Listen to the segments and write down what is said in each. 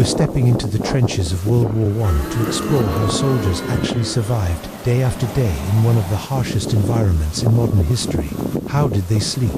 We're stepping into the trenches of World War I to explore how soldiers actually survived day after day in one of the harshest environments in modern history. How did they sleep?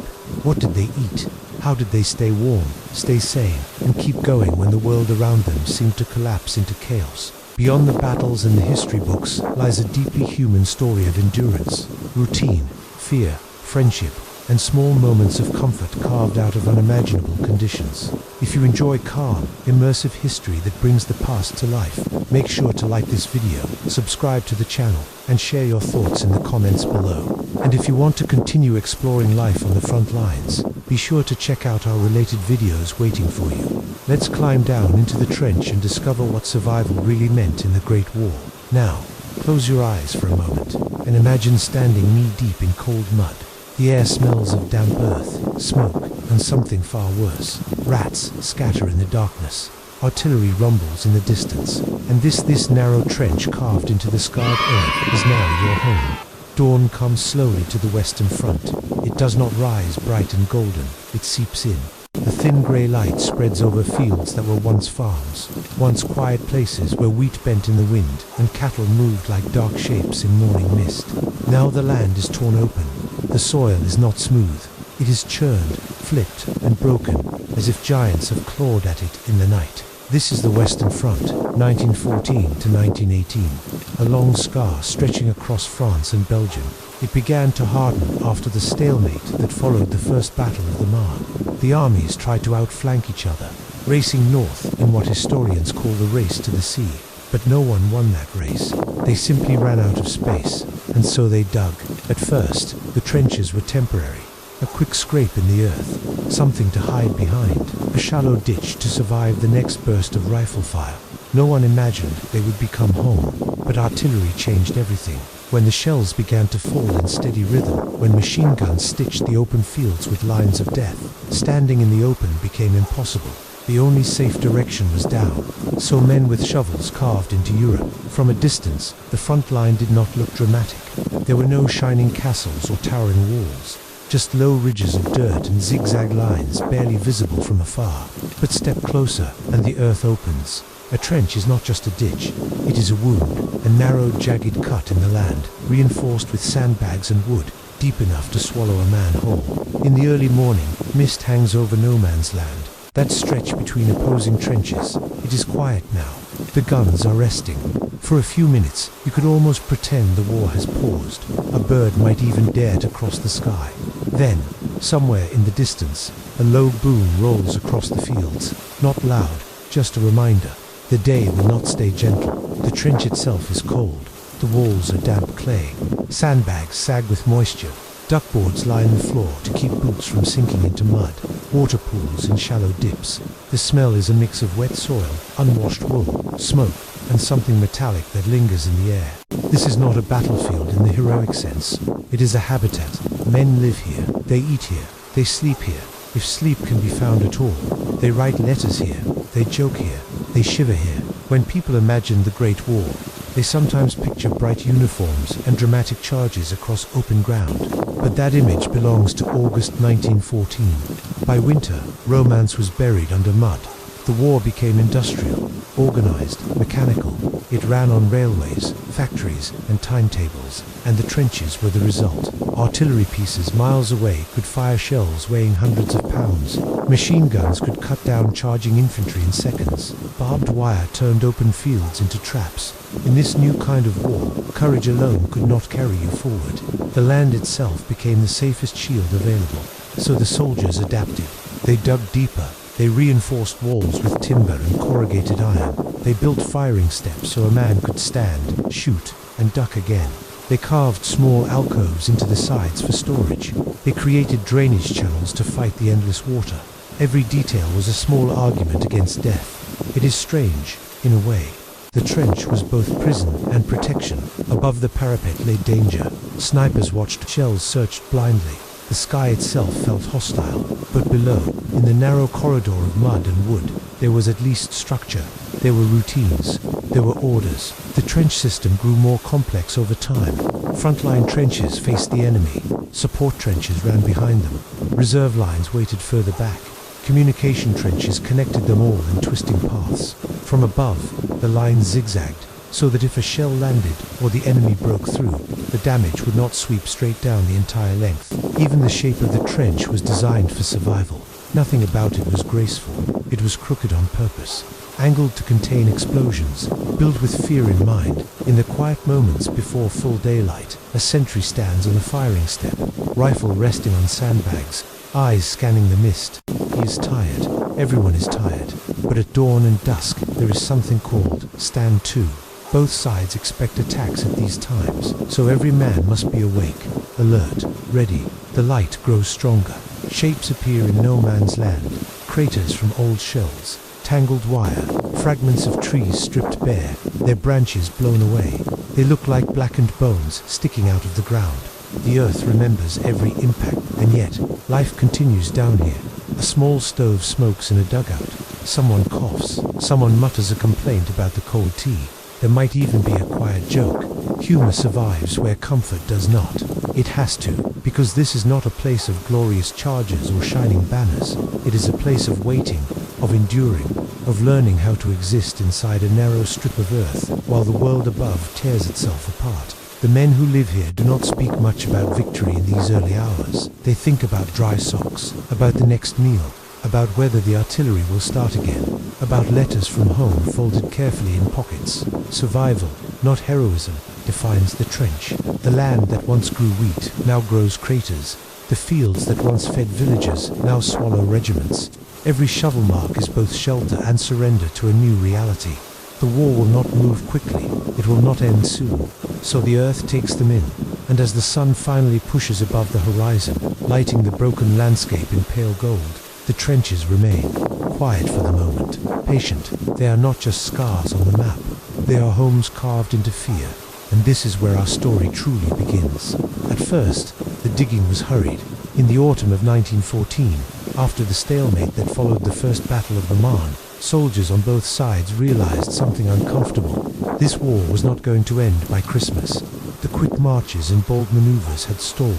What did they eat? How did they stay warm, stay sane, and keep going when the world around them seemed to collapse into chaos? Beyond the battles and the history books lies a deeply human story of endurance, routine, fear, friendship, and small moments of comfort carved out of unimaginable conditions. If you enjoy calm, immersive history that brings the past to life, make sure to like this video, subscribe to the channel, and share your thoughts in the comments below. And if you want to continue exploring life on the front lines, be sure to check out our related videos waiting for you. Let's climb down into the trench and discover what survival really meant in the Great War. Now, close your eyes for a moment, and imagine standing knee-deep in cold mud. The air smells of damp earth, smoke, and something far worse. Rats scatter in the darkness. Artillery rumbles in the distance. And this narrow trench carved into the scarred earth is now your home. Dawn comes slowly to the western front. It does not rise bright and golden. It seeps in. The thin grey light spreads over fields that were once farms, once quiet places where wheat bent in the wind and cattle moved like dark shapes in morning mist. Now the land is torn open. The soil is not smooth. It is churned, flipped, and broken, as if giants have clawed at it in the night. This is the Western Front, 1914 to 1918, a long scar stretching across France and Belgium. It began to harden after the stalemate that followed the First Battle of the Marne. The armies tried to outflank each other, racing north in what historians call the race to the sea. But no one won that race. They simply ran out of space, and so they dug. At first, the trenches were temporary. A quick scrape in the earth, something to hide behind, a shallow ditch to survive the next burst of rifle fire. No one imagined they would become home, but artillery changed everything. When the shells began to fall in steady rhythm, when machine guns stitched the open fields with lines of death, standing in the open became impossible. The only safe direction was down, so men with shovels carved into Europe. From a distance, the front line did not look dramatic. There were no shining castles or towering walls, just low ridges of dirt and zigzag lines barely visible from afar. But step closer, and the earth opens. A trench is not just a ditch, it is a wound, a narrow, jagged cut in the land, reinforced with sandbags and wood, deep enough to swallow a man whole. In the early morning, mist hangs over no man's land. That stretch between opposing trenches. It is quiet now. The guns are resting. For a few minutes, you could almost pretend the war has paused. A bird might even dare to cross the sky. Then, somewhere in the distance, a low boom rolls across the fields. Not loud, just a reminder. The day will not stay gentle. The trench itself is cold. The walls are damp clay. Sandbags sag with moisture. Duckboards line the floor to keep boots from sinking into mud. Water pools in shallow dips. The smell is a mix of wet soil, unwashed wool, smoke, and something metallic that lingers in the air. This is not a battlefield in the heroic sense. It is a habitat. Men live here. They eat here. They sleep here. If sleep can be found at all. They write letters here. They joke here. They shiver here. When people imagine the Great War, they sometimes picture bright uniforms and dramatic charges across open ground. But that image belongs to August 1914. By winter, romance was buried under mud. The war became industrial, organized, mechanical. It ran on railways, factories, and timetables, and the trenches were the result. Artillery pieces miles away could fire shells weighing hundreds of pounds. Machine guns could cut down charging infantry in seconds. Barbed wire turned open fields into traps. In this new kind of war, courage alone could not carry you forward. The land itself became the safest shield available. So the soldiers adapted. They dug deeper. They reinforced walls with timber and corrugated iron. They built firing steps so a man could stand, shoot, and duck again. They carved small alcoves into the sides for storage. They created drainage channels to fight the endless water. Every detail was a small argument against death. It is strange, in a way. The trench was both prison and protection. Above the parapet lay danger. Snipers watched, shells searched blindly. The sky itself felt hostile, but below, in the narrow corridor of mud and wood, there was at least structure. There were routines. There were orders. The trench system grew more complex over time. Frontline trenches faced the enemy. Support trenches ran behind them. Reserve lines waited further back. Communication trenches connected them all in twisting paths. From above, the line zigzagged, so that if a shell landed or the enemy broke through, the damage would not sweep straight down the entire length. Even the shape of the trench was designed for survival. Nothing about it was graceful. It was crooked on purpose, angled to contain explosions, built with fear in mind. In the quiet moments before full daylight, a sentry stands on a firing step, rifle resting on sandbags, eyes scanning the mist. He is tired. Everyone is tired. But at dawn and dusk, there is something called stand to. Both sides expect attacks at these times, so every man must be awake, alert, ready. The light grows stronger. Shapes appear in no man's land. Craters from old shells, tangled wire, fragments of trees stripped bare, their branches blown away. They look like blackened bones sticking out of the ground. The earth remembers every impact, and yet life continues down here. A small stove smokes in a dugout. Someone coughs. Someone mutters a complaint about the cold tea. There might even be a quiet joke. Humor survives where comfort does not. It has to, because this is not a place of glorious charges or shining banners. It is a place of waiting, of enduring, of learning how to exist inside a narrow strip of earth while the world above tears itself apart. The men who live here do not speak much about victory in these early hours. They think about dry socks, about the next meal, about whether the artillery will start again, about letters from home folded carefully in pockets. Survival, not heroism, defines the trench. The land that once grew wheat now grows craters. The fields that once fed villages now swallow regiments. Every shovel mark is both shelter and surrender to a new reality. The war will not move quickly. It will not end soon. So the earth takes them in, and as the sun finally pushes above the horizon, lighting the broken landscape in pale gold, the trenches remain, quiet for the moment, patient. They are not just scars on the map. They are homes carved into fear, and this is where our story truly begins. At first, the digging was hurried. In the autumn of 1914, after the stalemate that followed the First Battle of the Marne, soldiers on both sides realized something uncomfortable. This war was not going to end by Christmas. The quick marches and bold maneuvers had stalled.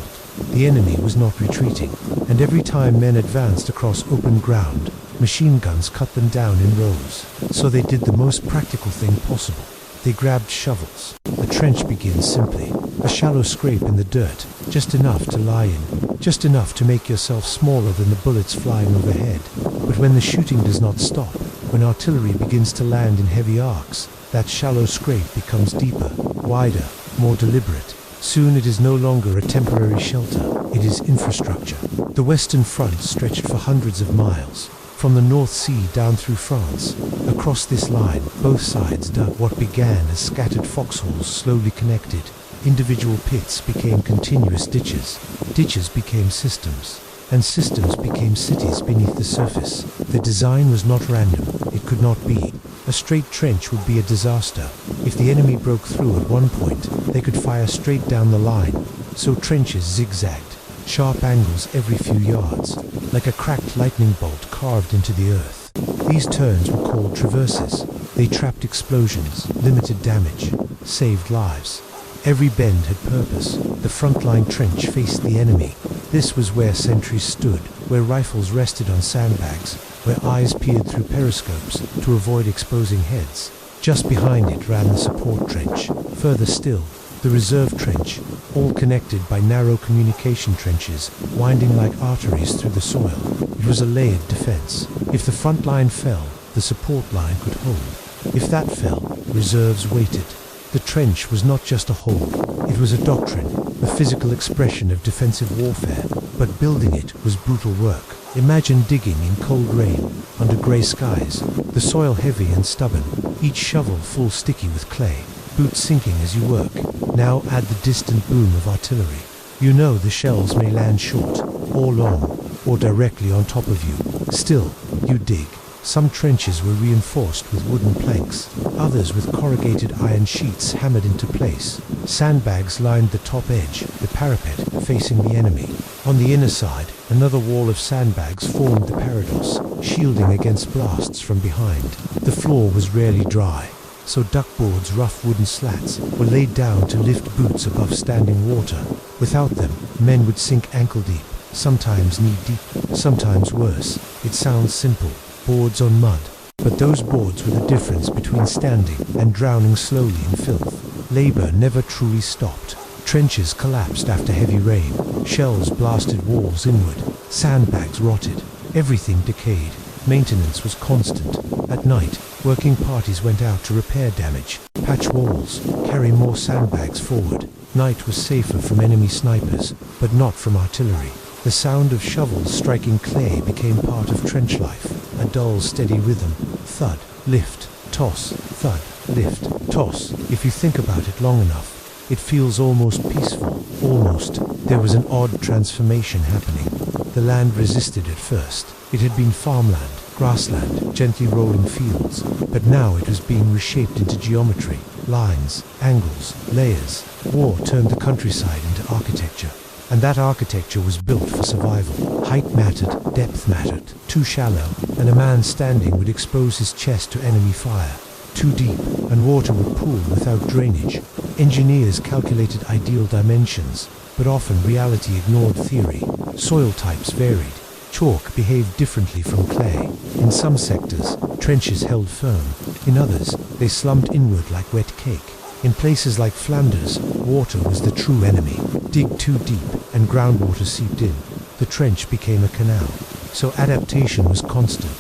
The enemy was not retreating, and every time men advanced across open ground, machine guns cut them down in rows. So they did the most practical thing possible. They grabbed shovels. The trench begins simply. A shallow scrape in the dirt, just enough to lie in, just enough to make yourself smaller than the bullets flying overhead. But when the shooting does not stop, when artillery begins to land in heavy arcs, that shallow scrape becomes deeper, wider, more deliberate. Soon it is no longer a temporary shelter, it is infrastructure. The Western Front stretched for hundreds of miles, from the North Sea down through France. Across this line, both sides dug what began as scattered foxholes slowly connected. Individual pits became continuous ditches. Ditches became systems, and systems became cities beneath the surface. The design was not random. It could not be. A straight trench would be a disaster. If the enemy broke through at one point, they could fire straight down the line. So trenches zigzagged, sharp angles every few yards, like a cracked lightning bolt carved into the earth. These turns were called traverses. They trapped explosions, limited damage, saved lives. Every bend had purpose. The front-line trench faced the enemy. This was where sentries stood, where rifles rested on sandbags, where eyes peered through periscopes to avoid exposing heads. Just behind it ran the support trench. Further still, the reserve trench, all connected by narrow communication trenches, winding like arteries through the soil. It was a layered defense. If the front line fell, the support line could hold. If that fell, reserves waited. The trench was not just a hole, it was a doctrine, a physical expression of defensive warfare, but building it was brutal work. Imagine digging in cold rain, under grey skies, the soil heavy and stubborn, each shovel full sticky with clay, boots sinking as you work. Now add the distant boom of artillery. You know the shells may land short, or long, or directly on top of you. Still, you dig. Some trenches were reinforced with wooden planks, others with corrugated iron sheets hammered into place. Sandbags lined the top edge, the parapet facing the enemy. On the inner side, another wall of sandbags formed the parados, shielding against blasts from behind. The floor was rarely dry, so duckboards, rough wooden slats, were laid down to lift boots above standing water. Without them, men would sink ankle deep. sometimes knee-deep, sometimes worse. It sounds simple, boards on mud. But those boards were the difference between standing and drowning slowly in filth. Labor never truly stopped. Trenches collapsed after heavy rain. Shells blasted walls inward. Sandbags rotted. Everything decayed. Maintenance was constant. At night, working parties went out to repair damage, patch walls, carry more sandbags forward. Night was safer from enemy snipers, but not from artillery. The sound of shovels striking clay became part of trench life, a dull, steady rhythm. Thud, lift, toss, thud, lift, toss. If you think about it long enough, it feels almost peaceful, almost. There was an odd transformation happening. The land resisted at first. It had been farmland, grassland, gently rolling fields, but now it was being reshaped into geometry, lines, angles, layers. War turned the countryside into architecture, and that architecture was built for survival. Height mattered, depth mattered. Too shallow, and a man standing would expose his chest to enemy fire. Too deep, and water would pool without drainage. Engineers calculated ideal dimensions, but often reality ignored theory. Soil types varied. Chalk behaved differently from clay. In some sectors, trenches held firm. In others, they slumped inward like wet cake. In places like Flanders, water was the true enemy. Dig too deep, and groundwater seeped in. The trench became a canal. So adaptation was constant.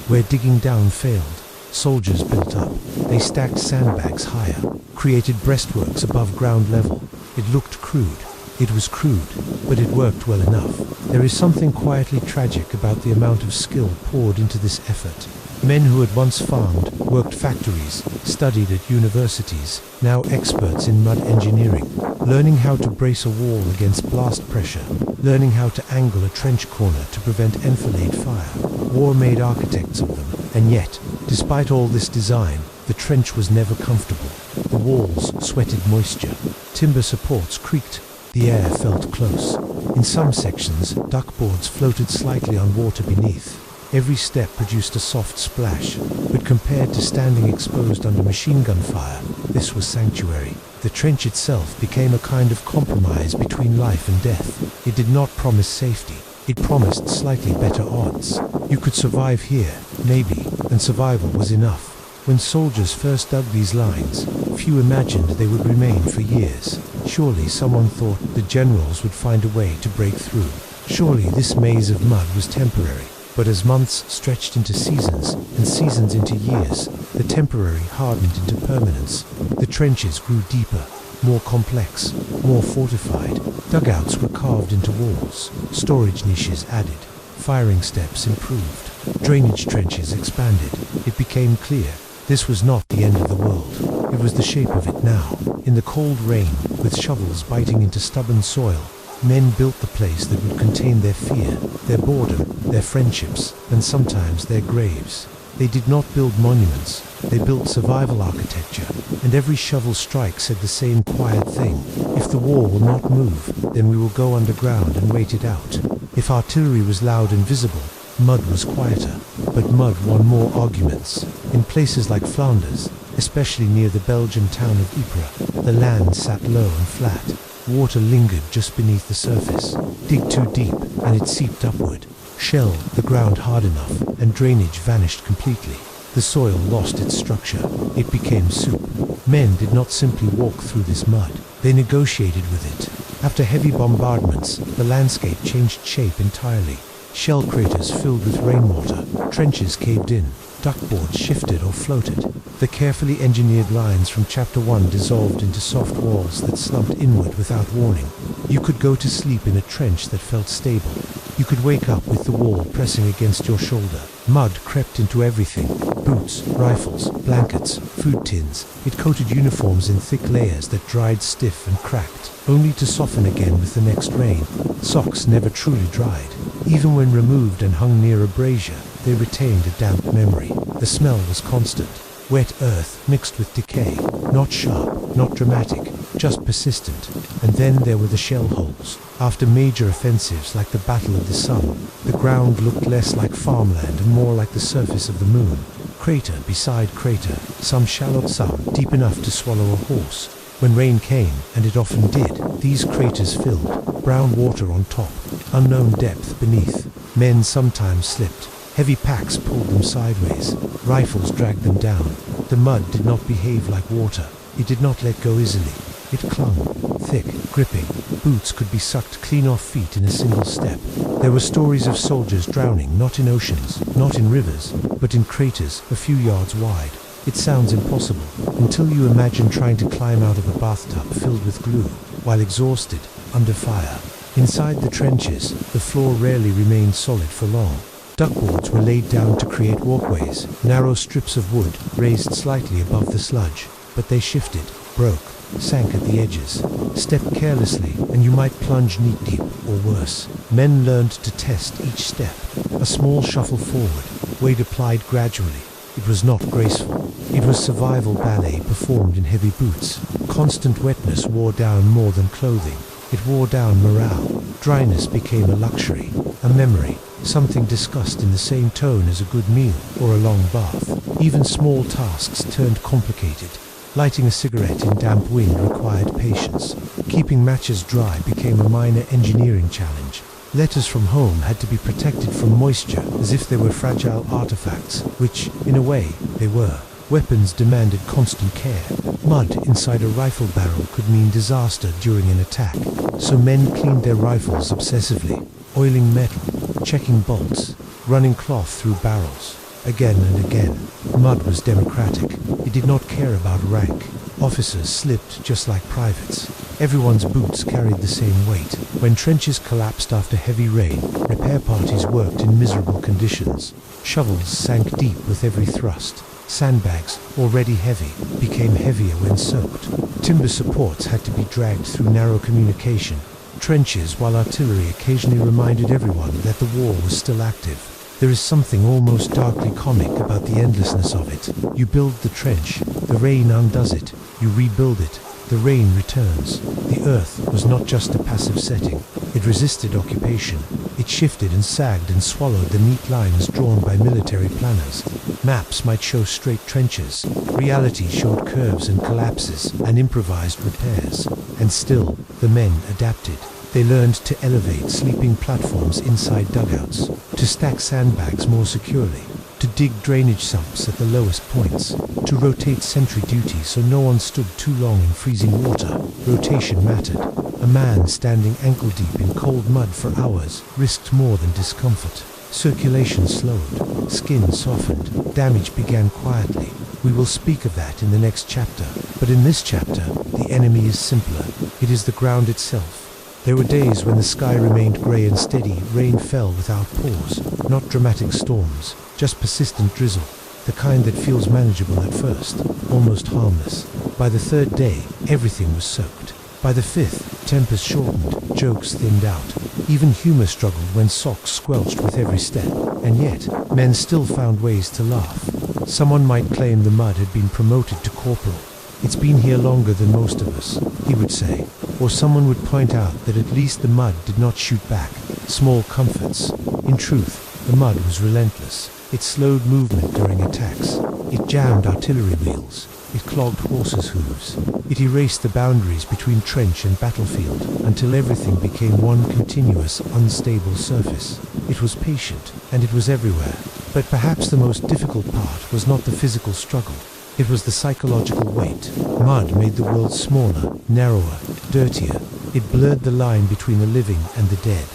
Where digging down failed, soldiers built up. They stacked sandbags higher, created breastworks above ground level. It looked crude. It was crude, but it worked well enough. There is something quietly tragic about the amount of skill poured into this effort. Men who had once farmed, worked factories, studied at universities, now experts in mud engineering, learning how to brace a wall against blast pressure, learning how to angle a trench corner to prevent enfilade fire. War made architects of them, and yet, despite all this design, the trench was never comfortable. The walls sweated moisture. Timber supports creaked. The air felt close. In some sections, duckboards floated slightly on water beneath. Every step produced a soft splash, but compared to standing exposed under machine gun fire, this was sanctuary. The trench itself became a kind of compromise between life and death. It did not promise safety. It promised slightly better odds. You could survive here, maybe, and survival was enough. When soldiers first dug these lines, few imagined they would remain for years. Surely someone thought the generals would find a way to break through. Surely this maze of mud was temporary. But as months stretched into seasons, and seasons into years, the temporary hardened into permanence. The trenches grew deeper, more complex, more fortified. Dugouts were carved into walls, storage niches added, firing steps improved, drainage trenches expanded. It became clear this was not the end of the world. It was the shape of it now. In the cold rain, with shovels biting into stubborn soil, men built the place that would contain their fear, their boredom, their friendships, and sometimes their graves. They did not build monuments, they built survival architecture, and every shovel strike said the same quiet thing. If the wall will not move, then we will go underground and wait it out. If artillery was loud and visible, mud was quieter, but mud won more arguments. In places like Flanders, especially near the Belgian town of Ypres, the land sat low and flat. Water lingered just beneath the surface. Dig too deep, and it seeped upward. Shell the ground hard enough, and drainage vanished completely. The soil lost its structure. It became soup. Men did not simply walk through this mud. They negotiated with it. After heavy bombardments, the landscape changed shape entirely. Shell craters filled with rainwater. Trenches caved in. Duckboards shifted or floated. The carefully engineered lines from Chapter 1 dissolved into soft walls that slumped inward without warning. You could go to sleep in a trench that felt stable. You could wake up with the wall pressing against your shoulder. Mud crept into everything. Boots, rifles, blankets, food tins. It coated uniforms in thick layers that dried stiff and cracked, only to soften again with the next rain. Socks never truly dried. Even when removed and hung near a brazier, they retained a damp memory. The smell was constant. Wet earth mixed with decay. Not sharp, not dramatic, just persistent. And then there were the shell holes. After major offensives like the Battle of the Sun, the ground looked less like farmland and more like the surface of the moon. Crater beside crater, some shallow, some deep enough to swallow a horse. When rain came, and it often did, these craters filled, brown water on top, unknown depth beneath. Men sometimes slipped. Heavy packs pulled them sideways. Rifles dragged them down. The mud did not behave like water. It did not let go easily. It clung, thick, gripping. Boots could be sucked clean off feet in a single step. There were stories of soldiers drowning, not in oceans, not in rivers, but in craters a few yards wide. It sounds impossible, until you imagine trying to climb out of a bathtub filled with glue, while exhausted, under fire. Inside the trenches, the floor rarely remained solid for long. Duckboards were laid down to create walkways, narrow strips of wood raised slightly above the sludge, but they shifted, broke, sank at the edges. Step carelessly, and you might plunge knee-deep, or worse. Men learned to test each step. A small shuffle forward, weight applied gradually. It was not graceful. It was survival ballet performed in heavy boots. Constant wetness wore down more than clothing. It wore down morale. Dryness became a luxury, a memory, something discussed in the same tone as a good meal or a long bath. Even small tasks turned complicated. Lighting a cigarette in damp wind required patience. Keeping matches dry became a minor engineering challenge. Letters from home had to be protected from moisture as if they were fragile artifacts, which, in a way, they were. Weapons demanded constant care. Mud inside a rifle barrel could mean disaster during an attack, so men cleaned their rifles obsessively, oiling metal, checking bolts, running cloth through barrels. Again and again. Mud was democratic. It did not care about rank. Officers slipped just like privates. Everyone's boots carried the same weight. When trenches collapsed after heavy rain, repair parties worked in miserable conditions. Shovels sank deep with every thrust. Sandbags, already heavy, became heavier when soaked. Timber supports had to be dragged through narrow communication trenches, while artillery occasionally reminded everyone that the war was still active. There is something almost darkly comic about the endlessness of it. You build the trench, the rain undoes it. You rebuild it, the rain returns. The earth was not just a passive setting. It resisted occupation. It shifted and sagged and swallowed the neat lines drawn by military planners. Maps might show straight trenches. Reality showed curves and collapses and improvised repairs. And still, the men adapted. They learned to elevate sleeping platforms inside dugouts, to stack sandbags more securely, to dig drainage sumps at the lowest points, to rotate sentry duty so no one stood too long in freezing water. Rotation mattered. A man standing ankle-deep in cold mud for hours risked more than discomfort. Circulation slowed, skin softened, damage began quietly. We will speak of that in the next chapter, but in this chapter, the enemy is simpler. It is the ground itself. There were days when the sky remained grey and steady, rain fell without pause. Not dramatic storms, just persistent drizzle, the kind that feels manageable at first, almost harmless. By the third day, everything was soaked. By the fifth, tempers shortened, jokes thinned out. Even humor struggled when socks squelched with every step. And yet, men still found ways to laugh. Someone might claim the mud had been promoted to corporal. "It's been here longer than most of us," he would say. Or someone would point out that at least the mud did not shoot back. Small comforts. In truth, the mud was relentless. It slowed movement during attacks. It jammed artillery wheels. It clogged horses' hooves. It erased the boundaries between trench and battlefield until everything became one continuous, unstable surface. It was patient, and it was everywhere. But perhaps the most difficult part was not the physical struggle. It was the psychological weight. Mud made the world smaller, narrower, dirtier. It blurred the line between the living and the dead.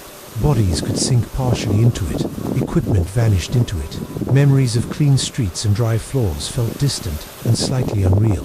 Bodies could sink partially into it. Equipment vanished into it. Memories of clean streets and dry floors felt distant and slightly unreal.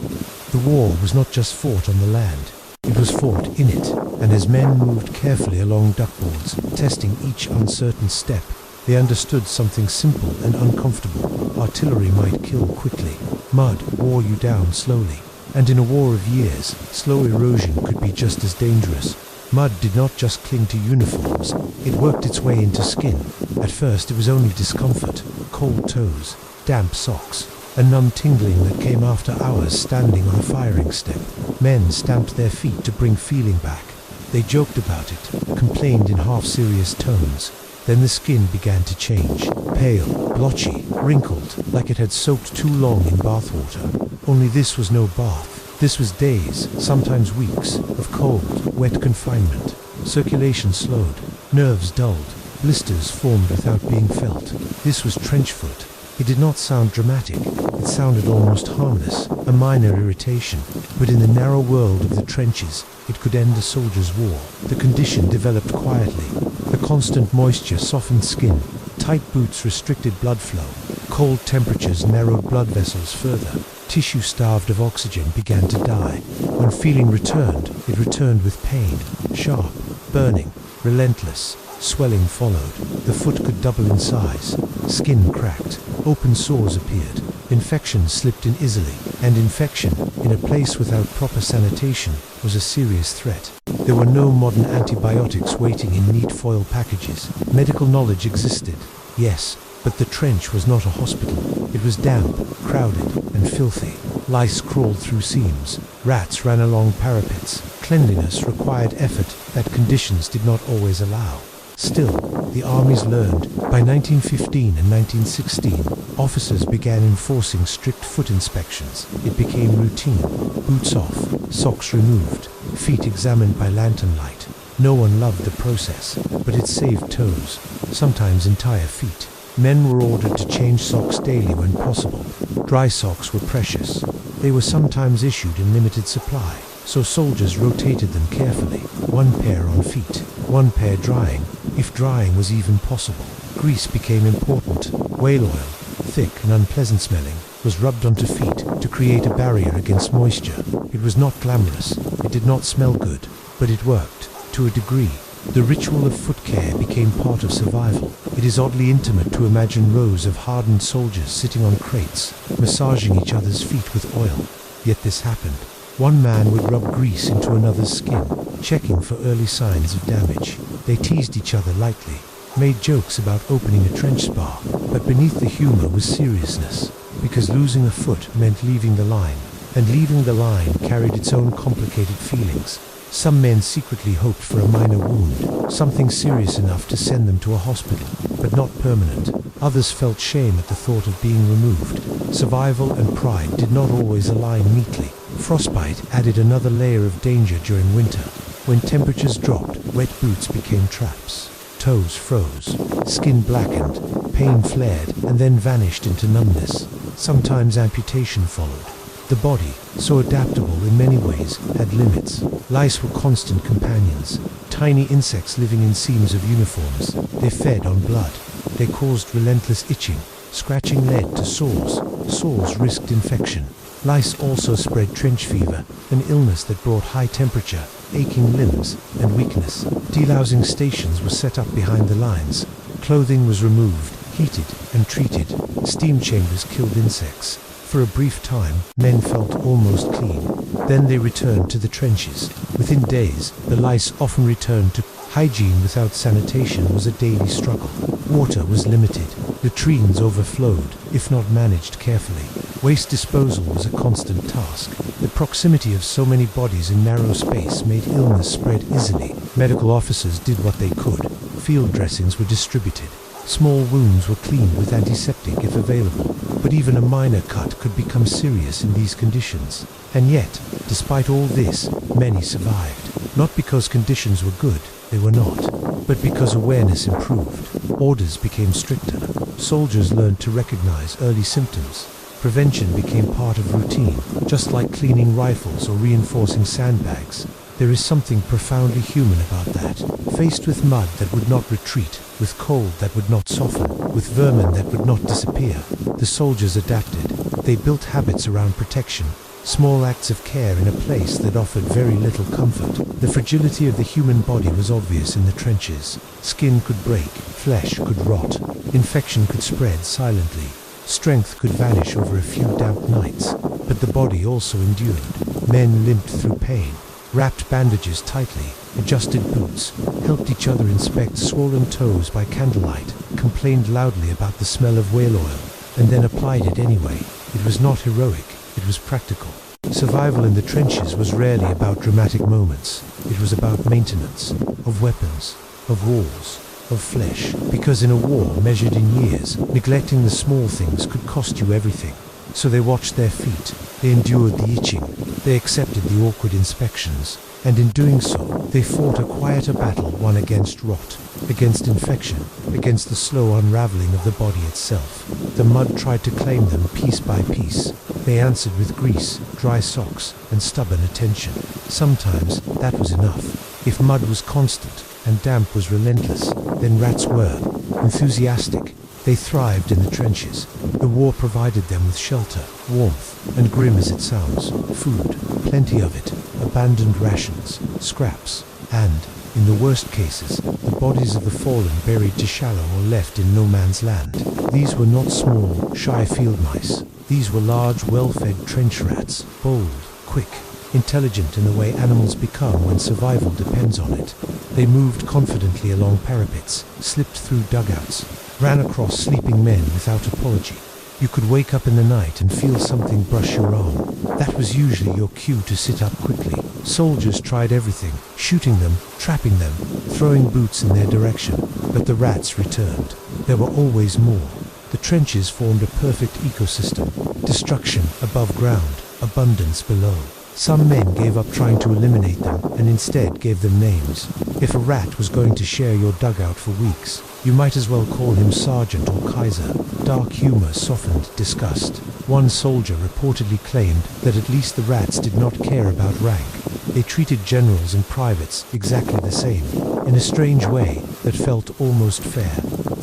The war was not just fought on the land. It was fought in it, and as men moved carefully along duckboards, testing each uncertain step, they understood something simple and uncomfortable. Artillery might kill quickly. Mud wore you down slowly. And in a war of years, slow erosion could be just as dangerous. Mud did not just cling to uniforms, it worked its way into skin. At first it was only discomfort, cold toes, damp socks, a numb tingling that came after hours standing on a firing step. Men stamped their feet to bring feeling back. They joked about it, complained in half-serious tones. Then the skin began to change, pale, blotchy, wrinkled, like it had soaked too long in bathwater. Only this was no bath. This was days, sometimes weeks, of cold, wet confinement. Circulation slowed, nerves dulled, blisters formed without being felt. This was trench foot. It did not sound dramatic. It sounded almost harmless, a minor irritation. But in the narrow world of the trenches, it could end a soldier's war. The condition developed quietly. The constant moisture softened skin. Tight boots restricted blood flow. Cold temperatures narrowed blood vessels further. Tissue starved of oxygen began to die. When feeling returned, it returned with pain. Sharp, burning, relentless. Swelling followed. The foot could double in size. Skin cracked. Open sores appeared. Infection slipped in easily. And infection, in a place without proper sanitation, was a serious threat. There were no modern antibiotics waiting in neat foil packages. Medical knowledge existed, yes, but the trench was not a hospital. It was damp, crowded, and filthy. Lice crawled through seams. Rats ran along parapets. Cleanliness required effort that conditions did not always allow. Still, the armies learned. By 1915 and 1916, officers began enforcing strict foot inspections. It became routine. Boots off, socks removed, feet examined by lantern light. No one loved the process, but it saved toes, sometimes entire feet. Men were ordered to change socks daily when possible. Dry socks were precious. They were sometimes issued in limited supply, so soldiers rotated them carefully. One pair on feet, one pair drying, if drying was even possible. Grease became important. Whale oil, thick and unpleasant smelling, was rubbed onto feet to create a barrier against moisture. It was not glamorous, it did not smell good, but it worked, to a degree. The ritual of foot care became part of survival. It is oddly intimate to imagine rows of hardened soldiers sitting on crates, massaging each other's feet with oil. Yet this happened. One man would rub grease into another's skin, checking for early signs of damage. They teased each other lightly, made jokes about opening a trench spa, but beneath the humor was seriousness, because losing a foot meant leaving the line, and leaving the line carried its own complicated feelings. Some men secretly hoped for a minor wound, something serious enough to send them to a hospital, but not permanent. Others felt shame at the thought of being removed. Survival and pride did not always align neatly. Frostbite added another layer of danger during winter. When temperatures dropped, wet boots became traps. Toes froze, skin blackened, pain flared, and then vanished into numbness. Sometimes amputation followed. The body, so adaptable in many ways, had limits. Lice were constant companions, tiny insects living in seams of uniforms. They fed on blood. They caused relentless itching. Scratching led to sores. Sores risked infection. Lice also spread trench fever, an illness that brought high temperature, aching limbs, and weakness. Delousing stations were set up behind the lines. Clothing was removed, heated, and treated. Steam chambers killed insects. For a brief time, men felt almost clean. Then they returned to the trenches. Within days, the lice often returned to hygiene. Without sanitation was a daily struggle. Water was limited. Latrines overflowed, if not managed carefully. Waste disposal was a constant task. The proximity of so many bodies in narrow space made illness spread easily. Medical officers did what they could. Field dressings were distributed. Small wounds were cleaned with antiseptic if available, but even a minor cut could become serious in these conditions. And yet, despite all this, many survived. Not because conditions were good, they were not, but because awareness improved. Orders became stricter. Soldiers learned to recognize early symptoms. Prevention became part of routine, just like cleaning rifles or reinforcing sandbags. There is something profoundly human about that. Faced with mud that would not retreat, with cold that would not soften, with vermin that would not disappear, the soldiers adapted. They built habits around protection, small acts of care in a place that offered very little comfort. The fragility of the human body was obvious in the trenches. Skin could break, flesh could rot, infection could spread silently. Strength could vanish over a few damp nights, but the body also endured. Men limped through pain, wrapped bandages tightly, adjusted boots, helped each other inspect swollen toes by candlelight, complained loudly about the smell of whale oil, and then applied it anyway. It was not heroic, it was practical. Survival in the trenches was rarely about dramatic moments. It was about maintenance, of weapons, of walls, of flesh, because in a war measured in years, neglecting the small things could cost you everything. So they watched their feet, they endured the itching, they accepted the awkward inspections, and in doing so, they fought a quieter battle, one against rot, against infection, against the slow unraveling of the body itself. The mud tried to claim them piece by piece. They answered with grease, dry socks, and stubborn attention. Sometimes that was enough. If mud was constant and damp was relentless, then rats were enthusiastic. They thrived in the trenches. The war provided them with shelter, warmth, and grim as it sounds, food, plenty of it, abandoned rations, scraps, and, in the worst cases, the bodies of the fallen buried to shallow or left in no man's land. These were not small, shy field mice. These were large, well-fed trench rats, bold, quick, intelligent in the way animals become when survival depends on it. They moved confidently along parapets, slipped through dugouts, ran across sleeping men without apology. You could wake up in the night and feel something brush your arm. That was usually your cue to sit up quickly. Soldiers tried everything, shooting them, trapping them, throwing boots in their direction, but the rats returned. There were always more. The trenches formed a perfect ecosystem. Destruction above ground, abundance below. Some men gave up trying to eliminate them and instead gave them names. If a rat was going to share your dugout for weeks, you might as well call him Sergeant or Kaiser. Dark humor softened disgust. One soldier reportedly claimed that at least the rats did not care about rank. They treated generals and privates exactly the same, in a strange way that felt almost fair.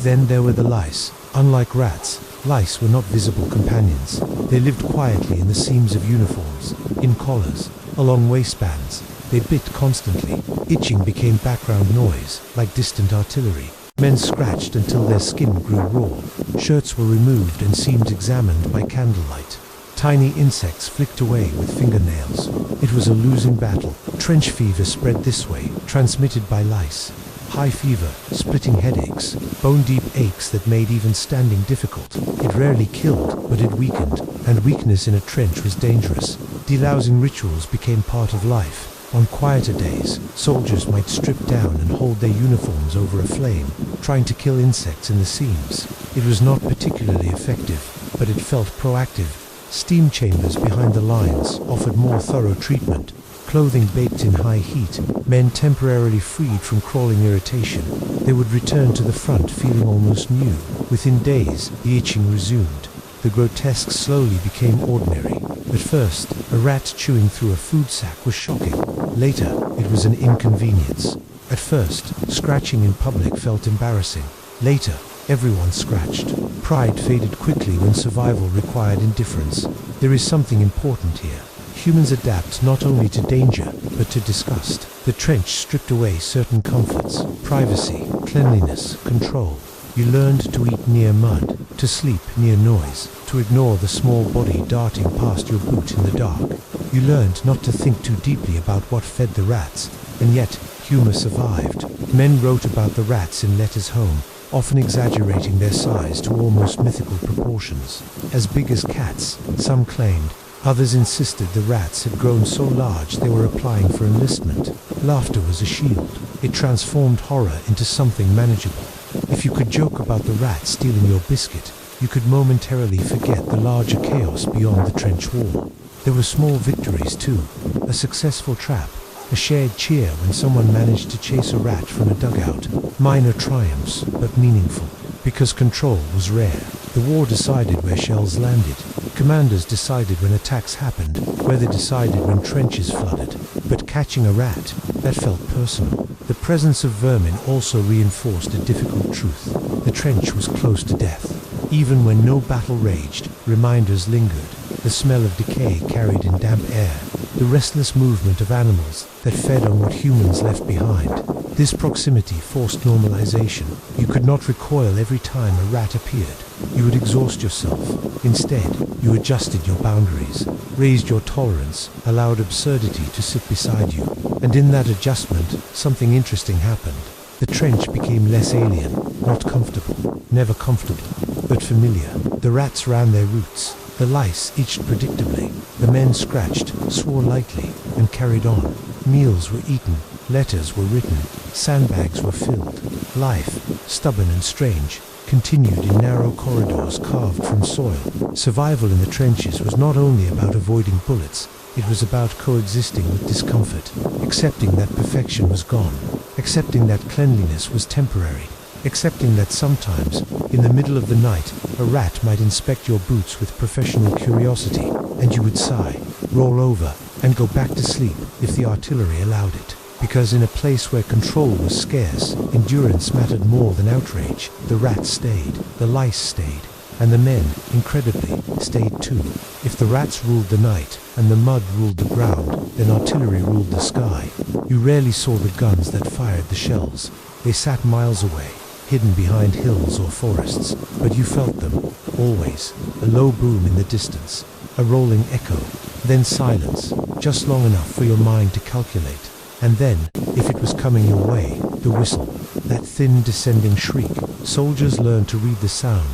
Then there were the lice. Unlike rats, lice were not visible companions. They lived quietly in the seams of uniforms, in collars, along waistbands. They bit constantly. Itching became background noise, like distant artillery. Men scratched until their skin grew raw. Shirts were removed and seams examined by candlelight. Tiny insects flicked away with fingernails. It was a losing battle. Trench fever spread this way, transmitted by lice. High fever, splitting headaches, bone-deep aches that made even standing difficult. It rarely killed, but it weakened, and weakness in a trench was dangerous. Delousing rituals became part of life. On quieter days, soldiers might strip down and hold their uniforms over a flame, trying to kill insects in the seams. It was not particularly effective, but it felt proactive. Steam chambers behind the lines offered more thorough treatment. Clothing baked in high heat, men temporarily freed from crawling irritation. They would return to the front feeling almost new. Within days, the itching resumed. The grotesque slowly became ordinary. At first, a rat chewing through a food sack was shocking. Later, it was an inconvenience. At first, scratching in public felt embarrassing. Later, everyone scratched. Pride faded quickly when survival required indifference. There is something important here. Humans adapt not only to danger, but to disgust. The trench stripped away certain comforts, privacy, cleanliness, control. You learned to eat near mud, to sleep near noise, to ignore the small body darting past your boot in the dark. You learned not to think too deeply about what fed the rats, and yet humor survived. Men wrote about the rats in letters home, often exaggerating their size to almost mythical proportions. As big as cats, some claimed. Others insisted the rats had grown so large they were applying for enlistment. Laughter was a shield. It transformed horror into something manageable. If you could joke about the rat stealing your biscuit, you could momentarily forget the larger chaos beyond the trench wall. There were small victories too. A successful trap, a shared cheer when someone managed to chase a rat from a dugout. Minor triumphs, but meaningful, because control was rare. The war decided where shells landed. Commanders decided when attacks happened. Weather decided when trenches flooded. But catching a rat, that felt personal. The presence of vermin also reinforced a difficult truth. The trench was close to death. Even when no battle raged, reminders lingered. The smell of decay carried in damp air. The restless movement of animals that fed on what humans left behind. This proximity forced normalization. You could not recoil every time a rat appeared. You would exhaust yourself. Instead, you adjusted your boundaries, raised your tolerance, allowed absurdity to sit beside you. And in that adjustment, something interesting happened. The trench became less alien, not comfortable, never comfortable, but familiar. The rats ran their routes. The lice itched predictably. The men scratched, swore lightly, and carried on. Meals were eaten. Letters were written. Sandbags were filled. Life, stubborn and strange, continued in narrow corridors carved from soil. Survival in the trenches was not only about avoiding bullets, it was about coexisting with discomfort, accepting that perfection was gone, accepting that cleanliness was temporary, accepting that sometimes, in the middle of the night, a rat might inspect your boots with professional curiosity, and you would sigh, roll over, and go back to sleep if the artillery allowed it. Because in a place where control was scarce, endurance mattered more than outrage. The rats stayed, the lice stayed, and the men, incredibly, stayed too. If the rats ruled the night, and the mud ruled the ground, then artillery ruled the sky. You rarely saw the guns that fired the shells. They sat miles away, hidden behind hills or forests, but you felt them, always. A low boom in the distance, a rolling echo, then silence, just long enough for your mind to calculate. And then, if it was coming your way, the whistle, that thin descending shriek. Soldiers learned to read the sound.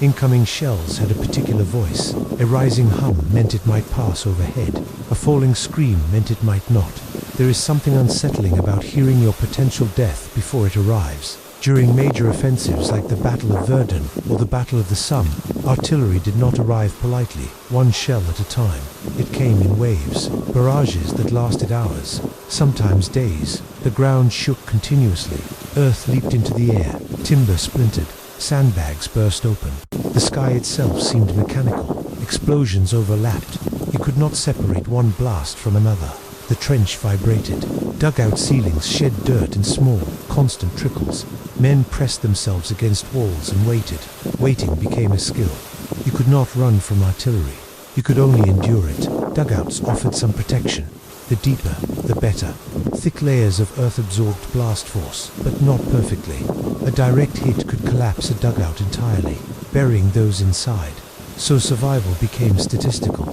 Incoming shells had a particular voice. A rising hum meant it might pass overhead. A falling scream meant it might not. There is something unsettling about hearing your potential death before it arrives. During major offensives like the Battle of Verdun or the Battle of the Somme, artillery did not arrive politely, one shell at a time. It came in waves, barrages that lasted hours, sometimes days. The ground shook continuously, earth leaped into the air, timber splintered, sandbags burst open. The sky itself seemed mechanical, explosions overlapped. You could not separate one blast from another. The trench vibrated. Dugout ceilings shed dirt in small, constant trickles. Men pressed themselves against walls and waited. Waiting became a skill. You could not run from artillery. You could only endure it. Dugouts offered some protection. The deeper, the better. Thick layers of earth-absorbed blast force, but not perfectly. A direct hit could collapse a dugout entirely, burying those inside. So survival became statistical.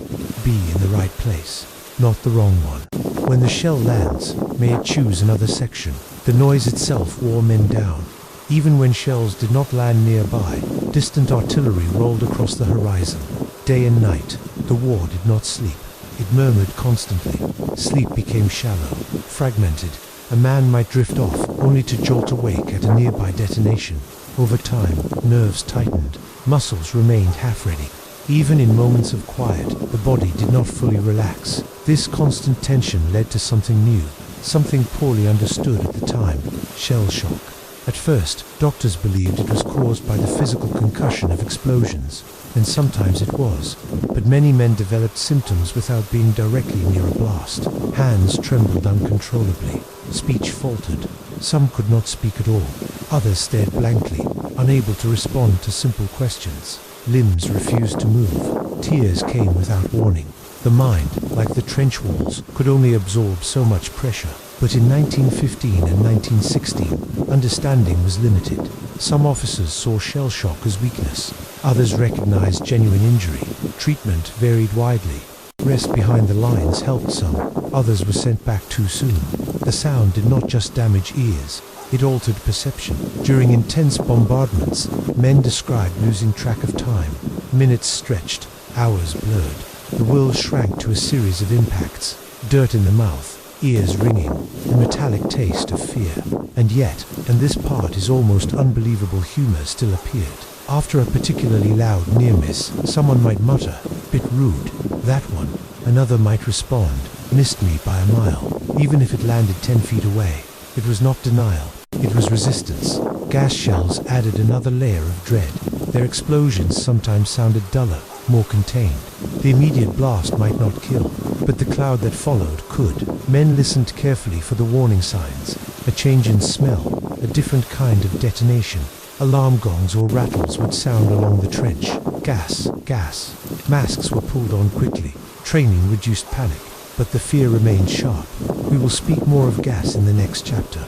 Be in the right place, not the wrong one. When the shell lands, may it choose another section. The noise itself wore men down. Even when shells did not land nearby, distant artillery rolled across the horizon. Day and night, the war did not sleep. It murmured constantly. Sleep became shallow, fragmented. A man might drift off, only to jolt awake at a nearby detonation. Over time, nerves tightened. Muscles remained half-ready. Even in moments of quiet, the body did not fully relax. This constant tension led to something new, something poorly understood at the time: shell shock. At first, doctors believed it was caused by the physical concussion of explosions, and sometimes it was. But many men developed symptoms without being directly near a blast. Hands trembled uncontrollably. Speech faltered. Some could not speak at all. Others stared blankly, unable to respond to simple questions. Limbs refused to move. Tears came without warning. The mind, like the trench walls, could only absorb so much pressure. But in 1915 and 1916, understanding was limited. Some officers saw shell shock as weakness. Others recognized genuine injury. Treatment varied widely. Rest behind the lines helped some. Others were sent back too soon. The sound did not just damage ears. It altered perception. During intense bombardments, men described losing track of time. Minutes stretched, hours blurred. The world shrank to a series of impacts. Dirt in the mouth, ears ringing, a metallic taste of fear. And yet, and this part is almost unbelievable, humor still appeared. After a particularly loud near-miss, someone might mutter, "Bit rude." That one. Another might respond, "Missed me by a mile." Even if it landed 10 feet away, it was not denial. It was resistance. Gas shells added another layer of dread. Their explosions sometimes sounded duller, more contained. The immediate blast might not kill, but the cloud that followed could. Men listened carefully for the warning signs: a change in smell, a different kind of detonation. Alarm gongs or rattles would sound along the trench. Gas, gas. Masks were pulled on quickly. Training reduced panic, but the fear remained sharp. We will speak more of gas in the next chapter.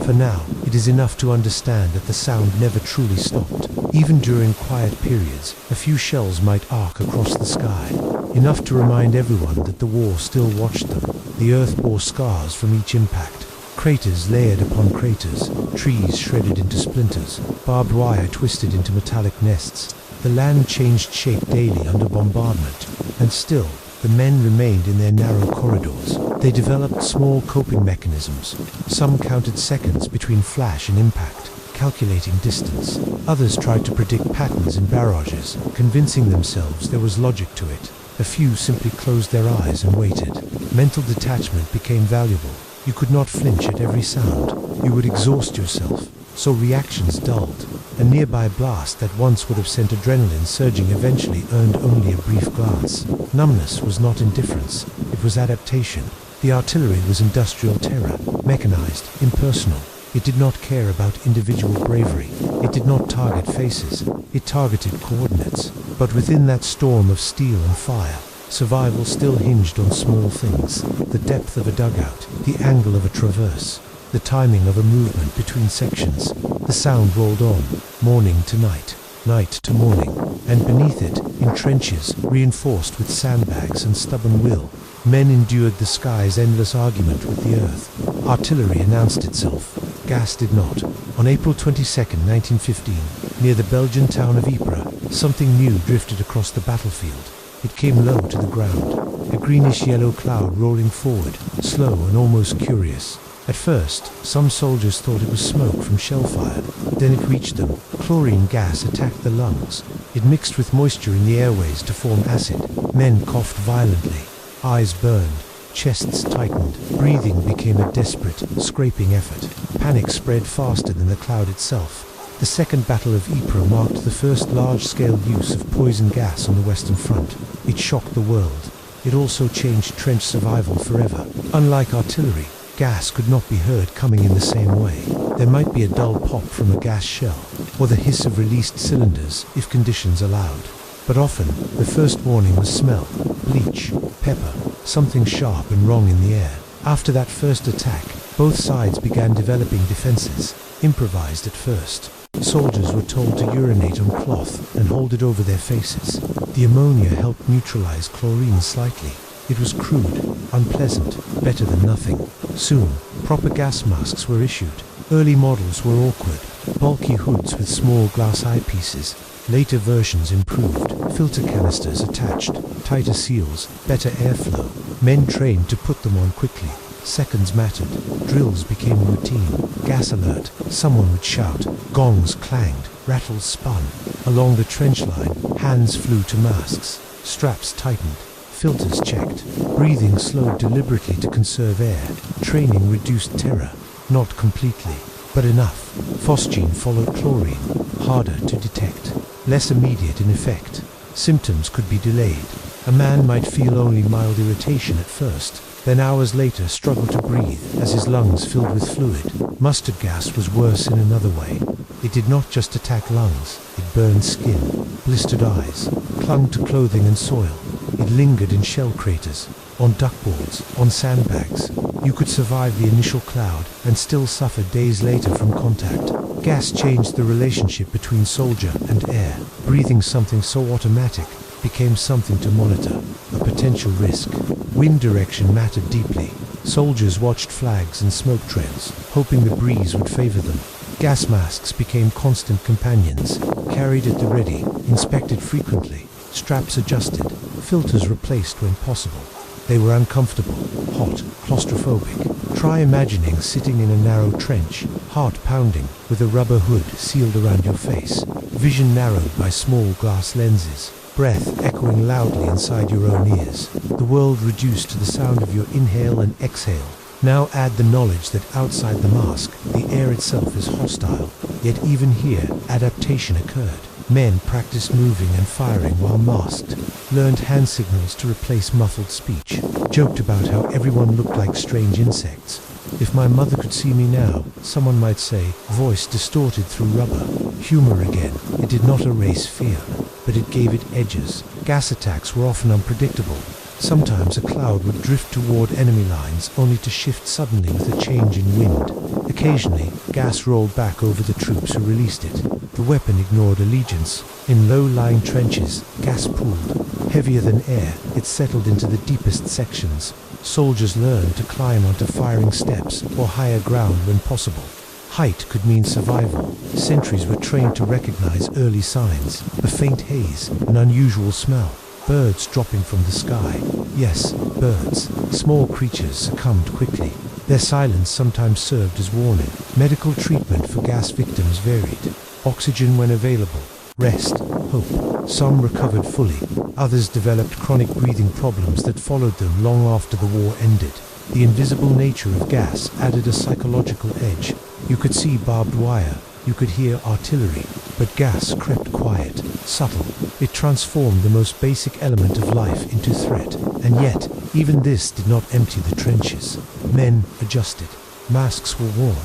For now, it is enough to understand that the sound never truly stopped. Even during quiet periods, a few shells might arc across the sky, enough to remind everyone that the war still watched them. The earth bore scars from each impact. Craters layered upon craters, trees shredded into splinters, barbed wire twisted into metallic nests. The land changed shape daily under bombardment, and still, the men remained in their narrow corridors. They developed small coping mechanisms. Some counted seconds between flash and impact. calculating distance. Others tried to predict patterns in barrages, convincing themselves there was logic to it. A few simply closed their eyes and waited. Mental detachment became valuable. You could not flinch at every sound. You would exhaust yourself, so reactions dulled. A nearby blast that once would have sent adrenaline surging eventually earned only a brief glance. Numbness was not indifference, it was adaptation. The artillery was industrial terror, mechanized, impersonal. It did not care about individual bravery. It did not target faces. It targeted coordinates. But within that storm of steel and fire, survival still hinged on small things. The depth of a dugout, the angle of a traverse, the timing of a movement between sections. The sound rolled on, morning to night, night to morning, and beneath it, in trenches, reinforced with sandbags and stubborn will, men endured the sky's endless argument with the earth. Artillery announced itself. Gas did not. On April 22, 1915, near the Belgian town of Ypres, something new drifted across the battlefield. It came low to the ground, a greenish-yellow cloud rolling forward, slow and almost curious. At first, some soldiers thought it was smoke from shell fire. Then it reached them. Chlorine gas attacked the lungs. It mixed with moisture in the airways to form acid. Men coughed violently. Eyes burned. Chests tightened. Breathing became a desperate, scraping effort. Panic spread faster than the cloud itself. The Second Battle of Ypres marked the first large-scale use of poison gas on the Western Front. It shocked the world. It also changed trench survival forever. Unlike artillery, gas could not be heard coming in the same way. There might be a dull pop from a gas shell, or the hiss of released cylinders if conditions allowed. But often, the first warning was smell, bleach, pepper, something sharp and wrong in the air. After that first attack, both sides began developing defenses, improvised at first. Soldiers were told to urinate on cloth and hold it over their faces. The ammonia helped neutralize chlorine slightly. It was crude, unpleasant, better than nothing. Soon, proper gas masks were issued. Early models were awkward, bulky hoods with small glass eyepieces. Later versions improved, filter canisters attached, tighter seals, better airflow. Men trained to put them on quickly. Seconds mattered. Drills became routine. Gas alert. Someone would shout. Gongs clanged. Rattles spun. Along the trench line, hands flew to masks. Straps tightened. Filters checked. Breathing slowed deliberately to conserve air. Training reduced terror. Not completely, but enough. Phosgene followed chlorine. Harder to detect. Less immediate in effect. Symptoms could be delayed. A man might feel only mild irritation at first, then hours later struggle to breathe as his lungs filled with fluid. Mustard gas was worse in another way. It did not just attack lungs, it burned skin, blistered eyes, clung to clothing and soil. It lingered in shell craters, on duckboards, on sandbags. You could survive the initial cloud and still suffer days later from contact. Gas changed the relationship between soldier and air. Breathing something so automatic became something to monitor, a potential risk. Wind direction mattered deeply. Soldiers watched flags and smoke trails, hoping the breeze would favor them. Gas masks became constant companions, carried at the ready, inspected frequently, straps adjusted, filters replaced when possible. They were uncomfortable, hot, claustrophobic. Try imagining sitting in a narrow trench, heart pounding, with a rubber hood sealed around your face, vision narrowed by small glass lenses, breath echoing loudly inside your own ears, the world reduced to the sound of your inhale and exhale. Now add the knowledge that outside the mask, the air itself is hostile, yet even here, adaptation occurred. Men practiced moving and firing while masked, learned hand signals to replace muffled speech, joked about how everyone looked like strange insects. If my mother could see me now, someone might say, voice distorted through rubber. Humor again. It did not erase fear, but it gave it edges. Gas attacks were often unpredictable. Sometimes a cloud would drift toward enemy lines only to shift suddenly with a change in wind. Occasionally, gas rolled back over the troops who released it. The weapon ignored allegiance. In low-lying trenches, gas pooled. Heavier than air, it settled into the deepest sections. Soldiers learned to climb onto firing steps or higher ground when possible. Height could mean survival. Sentries were trained to recognize early signs, a faint haze, an unusual smell. Birds dropping from the sky. Yes, birds. Small creatures succumbed quickly. Their silence sometimes served as warning. Medical treatment for gas victims varied. Oxygen when available. Rest. Hope. Some recovered fully. Others developed chronic breathing problems that followed them long after the war ended. The invisible nature of gas added a psychological edge. You could see barbed wire. You could hear artillery. But gas crept quiet, subtle. It transformed the most basic element of life into threat. And yet, even this did not empty the trenches. Men adjusted. Masks were worn.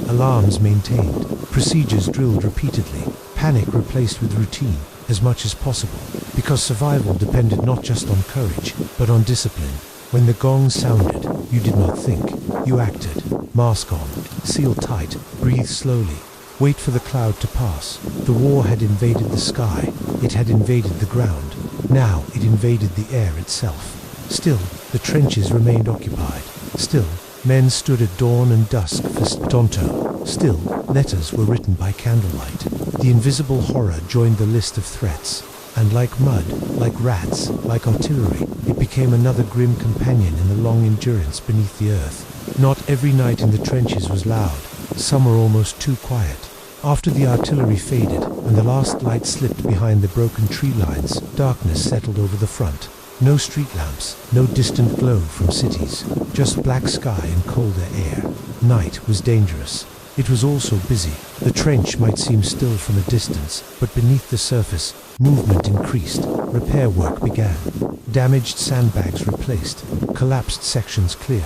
Alarms maintained. Procedures drilled repeatedly. Panic replaced with routine, as much as possible. Because survival depended not just on courage, but on discipline. When the gong sounded, you did not think. You acted. Mask on. Seal tight. Breathe slowly. Wait for the cloud to pass. The war had invaded the sky. It had invaded the ground. Now it invaded the air itself. Still, the trenches remained occupied. Still, men stood at dawn and dusk for Tonto. Still, letters were written by candlelight. The invisible horror joined the list of threats. And like mud, like rats, like artillery, it became another grim companion in the long endurance beneath the earth. Not every night in the trenches was loud. Some were almost too quiet. After the artillery faded and the last light slipped behind the broken tree lines, darkness settled over the front. No street lamps, no distant glow from cities, just black sky and colder air. Night was dangerous. It was also busy. The trench might seem still from a distance, but beneath the surface, movement increased. Repair work began. Damaged sandbags replaced. Collapsed sections cleared.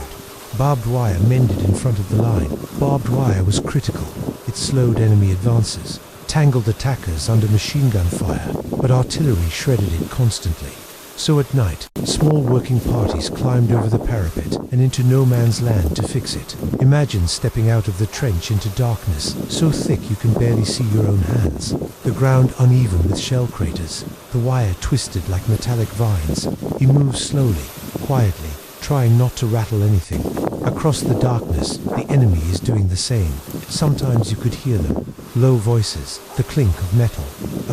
Barbed wire mended in front of the line. Barbed wire was critical. It slowed enemy advances, tangled attackers under machine gun fire, but artillery shredded it constantly. So at night, small working parties climbed over the parapet and into no man's land to fix it. Imagine stepping out of the trench into darkness, so thick you can barely see your own hands. The ground uneven with shell craters, the wire twisted like metallic vines. You move slowly, quietly, trying not to rattle anything. Across the darkness, the enemy is doing the same. Sometimes you could hear them. Low voices, the clink of metal,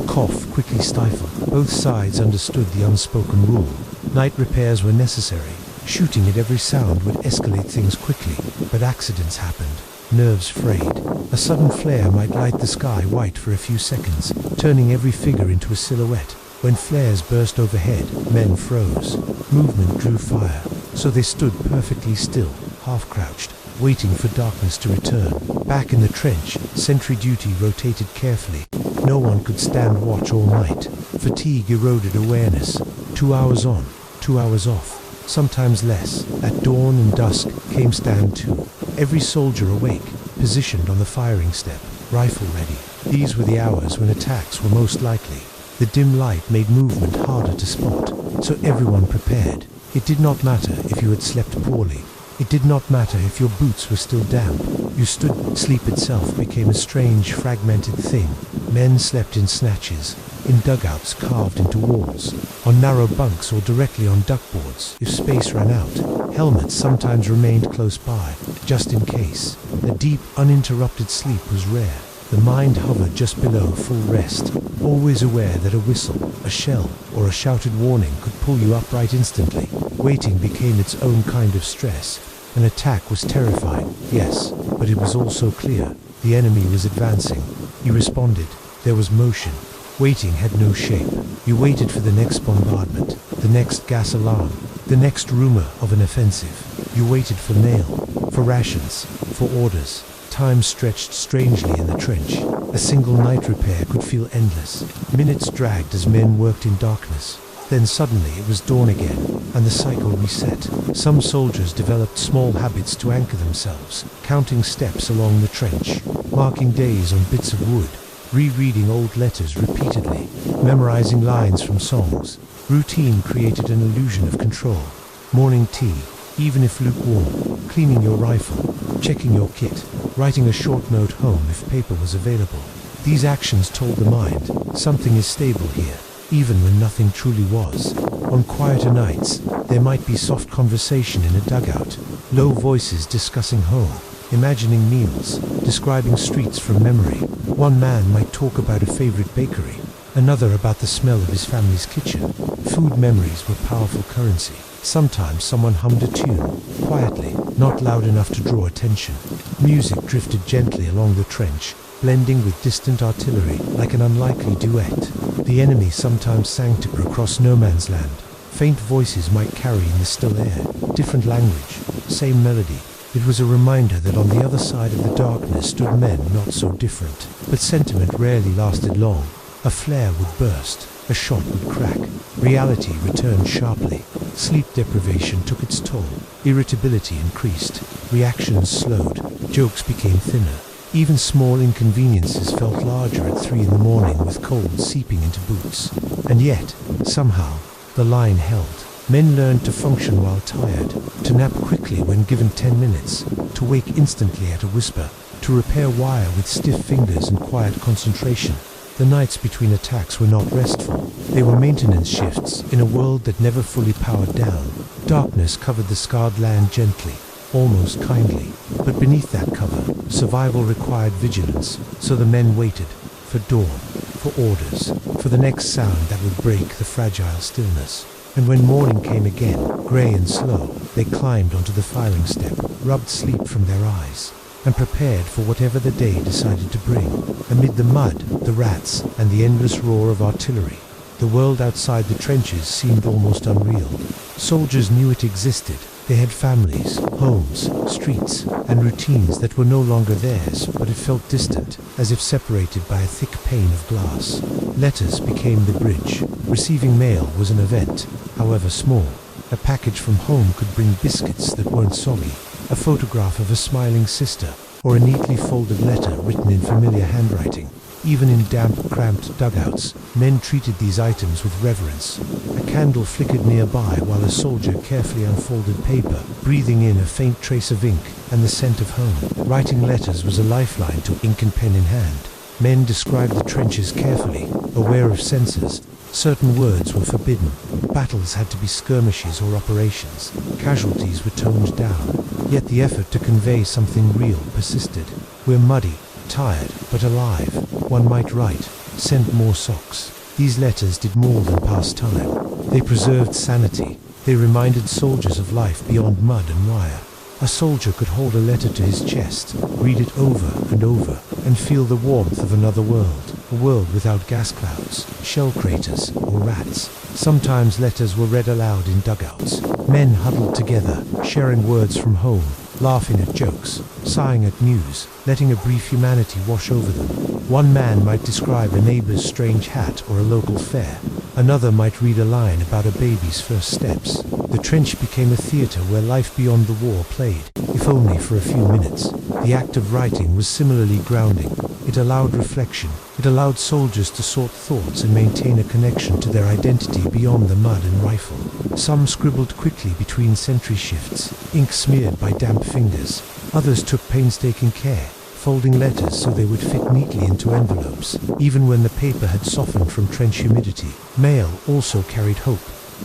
a cough quickly stifled. Both sides understood the unspoken rule. Night repairs were necessary. Shooting at every sound would escalate things quickly, but accidents happened. Nerves frayed. A sudden flare might light the sky white for a few seconds, turning every figure into a silhouette. When flares burst overhead, men froze. Movement drew fire, so they stood perfectly still, half-crouched, waiting for darkness to return. Back in the trench, sentry duty rotated carefully. No one could stand watch all night. Fatigue eroded awareness. 2 hours on, 2 hours off, sometimes less. At dawn and dusk came stand 2. Every soldier awake, positioned on the firing step, rifle ready. These were the hours when attacks were most likely. The dim light made movement harder to spot, so everyone prepared. It did not matter if you had slept poorly. It did not matter if your boots were still damp. You stood. Sleep itself became a strange, fragmented thing. Men slept in snatches, in dugouts carved into walls, on narrow bunks or directly on duckboards if space ran out. Helmets sometimes remained close by, just in case. A deep, uninterrupted sleep was rare. The mind hovered just below full rest, always aware that a whistle, a shell, or a shouted warning could pull you upright instantly. Waiting became its own kind of stress. An attack was terrifying, yes, but it was also clear. The enemy was advancing. You responded. There was motion. Waiting had no shape. You waited for the next bombardment, the next gas alarm, the next rumor of an offensive. You waited for mail, for rations, for orders. Time stretched strangely in the trench. A single night repair could feel endless. Minutes dragged as men worked in darkness. Then suddenly it was dawn again, and the cycle reset. Some soldiers developed small habits to anchor themselves, counting steps along the trench, marking days on bits of wood, rereading old letters repeatedly, memorizing lines from songs. Routine created an illusion of control. Morning tea, even if lukewarm, cleaning your rifle, checking your kit, writing a short note home if paper was available. These actions told the mind, something is stable here, even when nothing truly was. On quieter nights, there might be soft conversation in a dugout, low voices discussing home, imagining meals, describing streets from memory. One man might talk about a favorite bakery, another about the smell of his family's kitchen. Food memories were powerful currency. Sometimes someone hummed a tune, quietly, not loud enough to draw attention. Music drifted gently along the trench, blending with distant artillery like an unlikely duet. The enemy sometimes sang to her across no man's land. Faint voices might carry in the still air, different language, same melody. It was a reminder that on the other side of the darkness stood men not so different. But sentiment rarely lasted long. A flare would burst, a shot would crack. Reality returned sharply. Sleep deprivation took its toll. Irritability increased. Reactions slowed. Jokes became thinner. Even small inconveniences felt larger at 3 in the morning with cold seeping into boots. And yet, somehow, the line held. Men learned to function while tired, to nap quickly when given 10 minutes, to wake instantly at a whisper, to repair wire with stiff fingers and quiet concentration. The nights between attacks were not restful. They were maintenance shifts in a world that never fully powered down. Darkness covered the scarred land gently, almost kindly. But beneath that cover, survival required vigilance, so the men waited for dawn, for orders, for the next sound that would break the fragile stillness. And when morning came again, grey and slow, they climbed onto the firing step, rubbed sleep from their eyes, and prepared for whatever the day decided to bring. Amid the mud, the rats, and the endless roar of artillery, the world outside the trenches seemed almost unreal. Soldiers knew it existed. They had families, homes, streets, and routines that were no longer theirs, but it felt distant, as if separated by a thick pane of glass. Letters became the bridge. Receiving mail was an event, however small. A package from home could bring biscuits that weren't soggy, a photograph of a smiling sister, or a neatly folded letter written in familiar handwriting. Even in damp, cramped dugouts, men treated these items with reverence. A candle flickered nearby while a soldier carefully unfolded paper, breathing in a faint trace of ink and the scent of home. Writing letters was a lifeline to ink and pen in hand. Men described the trenches carefully, aware of censors. Certain words were forbidden. Battles had to be skirmishes or operations. Casualties were toned down. Yet the effort to convey something real persisted. We're muddy, tired, but alive. One might write, sent more socks. These letters did more than pass time. They preserved sanity. They reminded soldiers of life beyond mud and wire. A soldier could hold a letter to his chest, read it over and over, and feel the warmth of another world. A world without gas clouds, shell craters, or rats. Sometimes letters were read aloud in dugouts. Men huddled together, sharing words from home, laughing at jokes, sighing at news, letting a brief humanity wash over them. One man might describe a neighbor's strange hat or a local fair. Another might read a line about a baby's first steps. The trench became a theater where life beyond the war played, if only for a few minutes. The act of writing was similarly grounding. It allowed reflection. It allowed soldiers to sort thoughts and maintain a connection to their identity beyond the mud and rifle. Some scribbled quickly between sentry shifts, ink smeared by damp fingers. Others took painstaking care, folding letters so they would fit neatly into envelopes, even when the paper had softened from trench humidity. Mail also carried hope.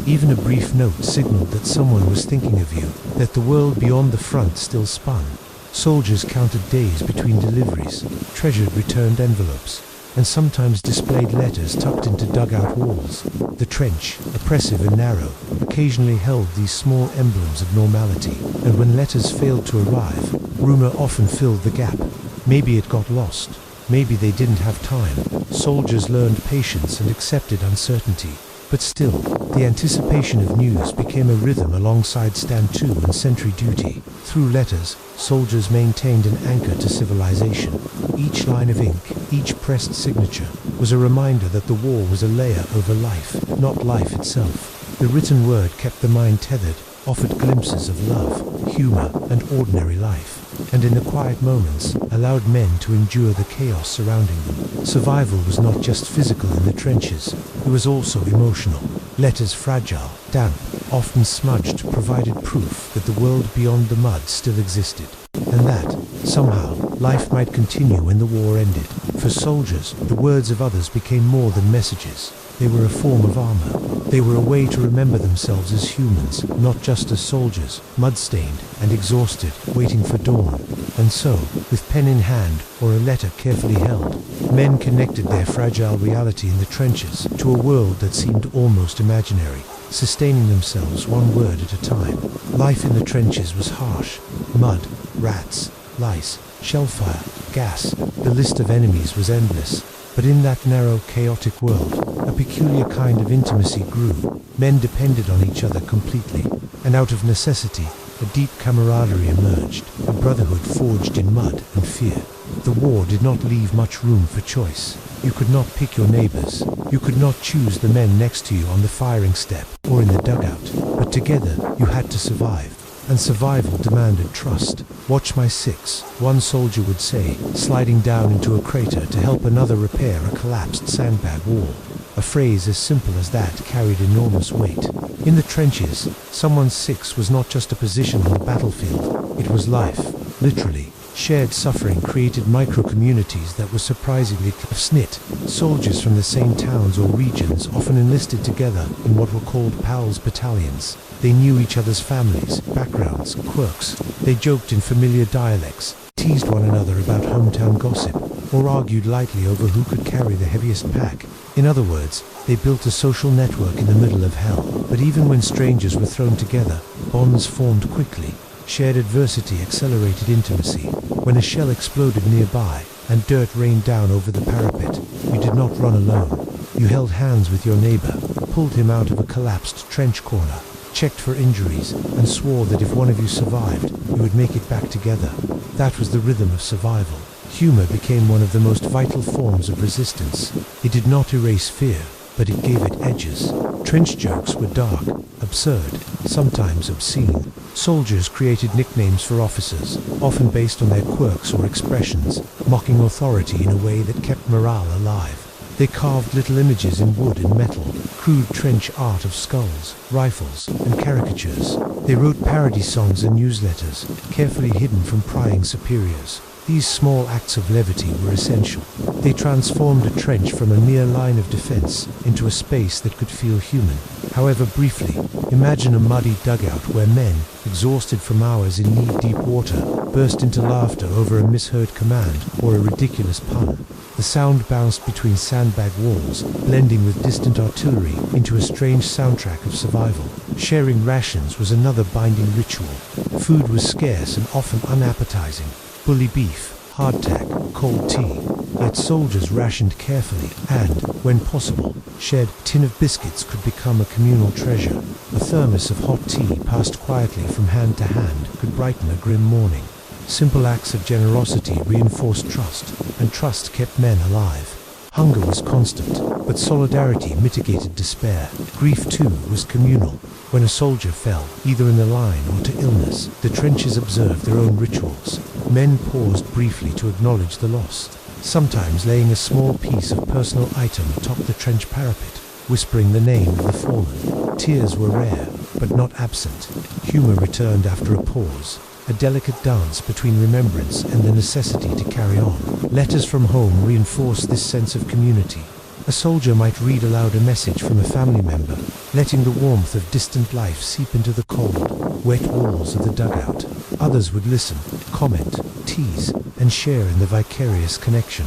Even a brief note signaled that someone was thinking of you, that the world beyond the front still spun. Soldiers counted days between deliveries, treasured returned envelopes, and sometimes displayed letters tucked into dugout walls. The trench, oppressive and narrow, occasionally held these small emblems of normality, and when letters failed to arrive, rumor often filled the gap. Maybe it got lost. Maybe they didn't have time. Soldiers learned patience and accepted uncertainty. But still, the anticipation of news became a rhythm alongside stand to and sentry duty. Through letters, soldiers maintained an anchor to civilization. Each line of ink, each pressed signature, was a reminder that the war was a layer over life, not life itself. The written word kept the mind tethered, offered glimpses of love, humor, and ordinary life, and in the quiet moments, allowed men to endure the chaos surrounding them. Survival was not just physical in the trenches, it was also emotional. Letters fragile, damp, often smudged, provided proof that the world beyond the mud still existed, and that, somehow, life might continue when the war ended. For soldiers, the words of others became more than messages. They were a form of armor. They were a way to remember themselves as humans, not just as soldiers, mud-stained and exhausted, waiting for dawn. And so, with pen in hand or a letter carefully held, men connected their fragile reality in the trenches to a world that seemed almost imaginary. sustaining themselves one word at a time. Life in the trenches was harsh. Mud, rats, lice, shellfire, gas. The list of enemies was endless. But in that narrow, chaotic world, a peculiar kind of intimacy grew. Men depended on each other completely, and out of necessity, a deep camaraderie emerged, a brotherhood forged in mud and fear. The war did not leave much room for choice. You could not pick your neighbors. You could not choose the men next to you on the firing step or in the dugout. But together, you had to survive. And survival demanded trust. "Watch my six," one soldier would say, sliding down into a crater to help another repair a collapsed sandbag wall. A phrase as simple as that carried enormous weight. In the trenches, someone's six was not just a position on the battlefield. It was life, literally. Shared suffering created micro-communities that were surprisingly close-knit. Soldiers from the same towns or regions often enlisted together in what were called pals battalions. They knew each other's families, backgrounds, quirks. They joked in familiar dialects, teased one another about hometown gossip, or argued lightly over who could carry the heaviest pack. In other words, they built a social network in the middle of hell. But even when strangers were thrown together, bonds formed quickly. Shared adversity accelerated intimacy. When a shell exploded nearby and dirt rained down over the parapet, you did not run alone. You held hands with your neighbor, pulled him out of a collapsed trench corner, checked for injuries, and swore that if one of you survived, you would make it back together. That was the rhythm of survival. Humor became one of the most vital forms of resistance. It did not erase fear, but it gave it edges. Trench jokes were dark, absurd, sometimes obscene. Soldiers created nicknames for officers, often based on their quirks or expressions, mocking authority in a way that kept morale alive. They carved little images in wood and metal, crude trench art of skulls, rifles, and caricatures. They wrote parody songs and newsletters, carefully hidden from prying superiors. These small acts of levity were essential. They transformed a trench from a mere line of defense into a space that could feel human. However briefly, imagine a muddy dugout where men, exhausted from hours in knee-deep water, burst into laughter over a misheard command or a ridiculous pun. The sound bounced between sandbag walls, blending with distant artillery into a strange soundtrack of survival. Sharing rations was another binding ritual. Food was scarce and often unappetizing. Bully beef, hardtack, cold tea. Yet soldiers rationed carefully and, when possible, shared. A tin of biscuits could become a communal treasure. A thermos of hot tea passed quietly from hand to hand could brighten a grim morning. Simple acts of generosity reinforced trust, and trust kept men alive. Hunger was constant, but solidarity mitigated despair. Grief, too, was communal. When a soldier fell, either in the line or to illness, the trenches observed their own rituals. Men paused briefly to acknowledge the loss, sometimes laying a small piece of personal item atop the trench parapet, whispering the name of the fallen. Tears were rare, but not absent. Humor returned after a pause, a delicate dance between remembrance and the necessity to carry on. Letters from home reinforced this sense of community. A soldier might read aloud a message from a family member, letting the warmth of distant life seep into the cold, wet walls of the dugout. Others would listen, comment, tease, and share in the vicarious connection.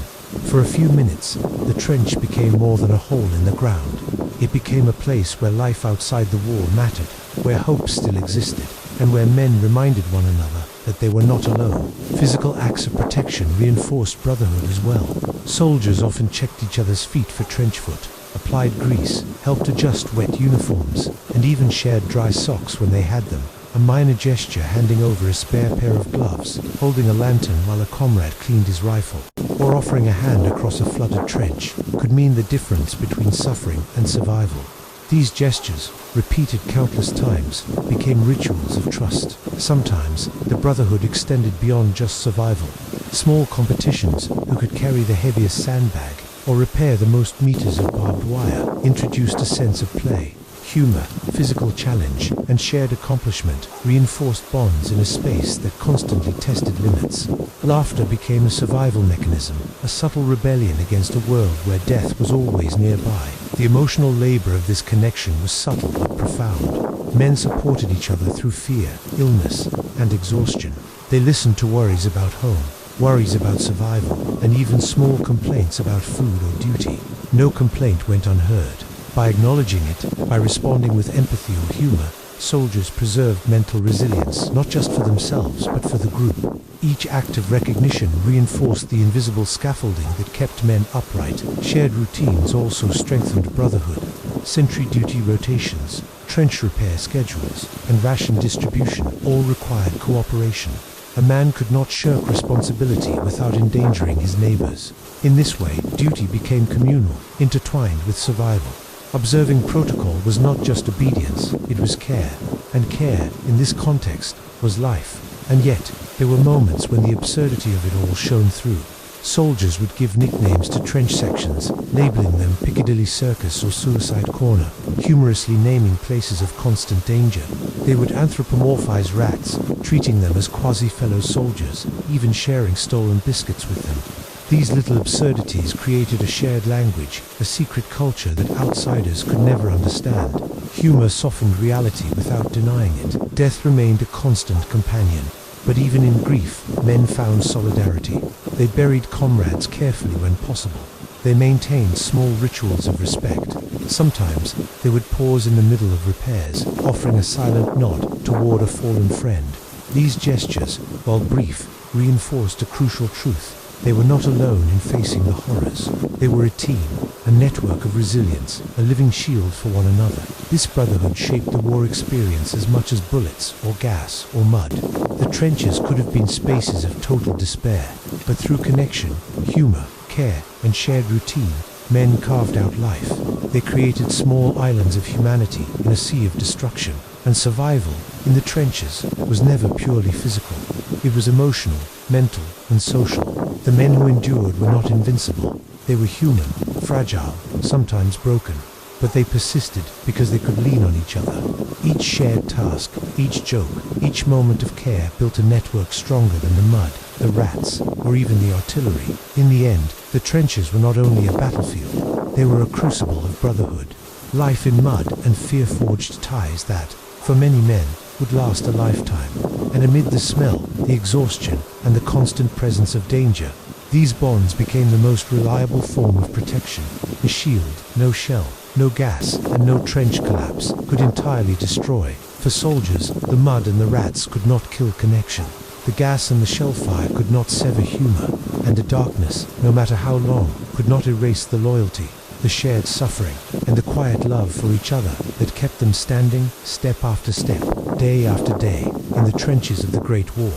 For a few minutes, the trench became more than a hole in the ground. It became a place where life outside the war mattered, where hope still existed, and where men reminded one another that they were not alone. Physical acts of protection reinforced brotherhood as well. Soldiers often checked each other's feet for trench foot, applied grease, helped adjust wet uniforms, and even shared dry socks when they had them. A minor gesture, handing over a spare pair of gloves, holding a lantern while a comrade cleaned his rifle, or offering a hand across a flooded trench, could mean the difference between suffering and survival. These gestures, repeated countless times, became rituals of trust. Sometimes, the brotherhood extended beyond just survival. Small competitions, who could carry the heaviest sandbag, or repair the most meters of barbed wire, introduced a sense of play. Humor, physical challenge, and shared accomplishment reinforced bonds in a space that constantly tested limits. Laughter became a survival mechanism, a subtle rebellion against a world where death was always nearby. The emotional labor of this connection was subtle but profound. Men supported each other through fear, illness, and exhaustion. They listened to worries about home, worries about survival, and even small complaints about food or duty. No complaint went unheard. By acknowledging it, by responding with empathy or humor, soldiers preserved mental resilience, not just for themselves, but for the group. Each act of recognition reinforced the invisible scaffolding that kept men upright. Shared routines also strengthened brotherhood. Sentry duty rotations, trench repair schedules, and ration distribution all required cooperation. A man could not shirk responsibility without endangering his neighbors. In this way, duty became communal, intertwined with survival. Observing protocol was not just obedience, it was care. And care, in this context, was life. And yet, there were moments when the absurdity of it all shone through. Soldiers would give nicknames to trench sections, labeling them Piccadilly Circus or Suicide Corner, humorously naming places of constant danger. They would anthropomorphize rats, treating them as quasi-fellow soldiers, even sharing stolen biscuits with them. These little absurdities created a shared language, a secret culture that outsiders could never understand. Humor softened reality without denying it. Death remained a constant companion. But even in grief, men found solidarity. They buried comrades carefully when possible. They maintained small rituals of respect. Sometimes, they would pause in the middle of repairs, offering a silent nod toward a fallen friend. These gestures, while brief, reinforced a crucial truth. They were not alone in facing the horrors. They were a team, a network of resilience, a living shield for one another. This brotherhood shaped the war experience as much as bullets, or gas, or mud. The trenches could have been spaces of total despair, but through connection, humor, care, and shared routine, men carved out life. They created small islands of humanity in a sea of destruction, and survival, in the trenches, was never purely physical. It was emotional, mental, and social. The men who endured were not invincible. They were human, fragile, sometimes broken, but they persisted because they could lean on each other. Each shared task, each joke, each moment of care built a network stronger than the mud, the rats, or even the artillery. In the end, the trenches were not only a battlefield, they were a crucible of brotherhood. Life in mud and fear-forged ties that, for many men, would last a lifetime. And amid the smell, the exhaustion, and the constant presence of danger, these bonds became the most reliable form of protection. A shield, no shell, no gas, and no trench collapse could entirely destroy. For soldiers, the mud and the rats could not kill connection. The gas and the shell fire could not sever humor, and the darkness, no matter how long, could not erase the loyalty, the shared suffering, and the quiet love for each other that kept them standing, step after step, day after day, in the trenches of the Great War.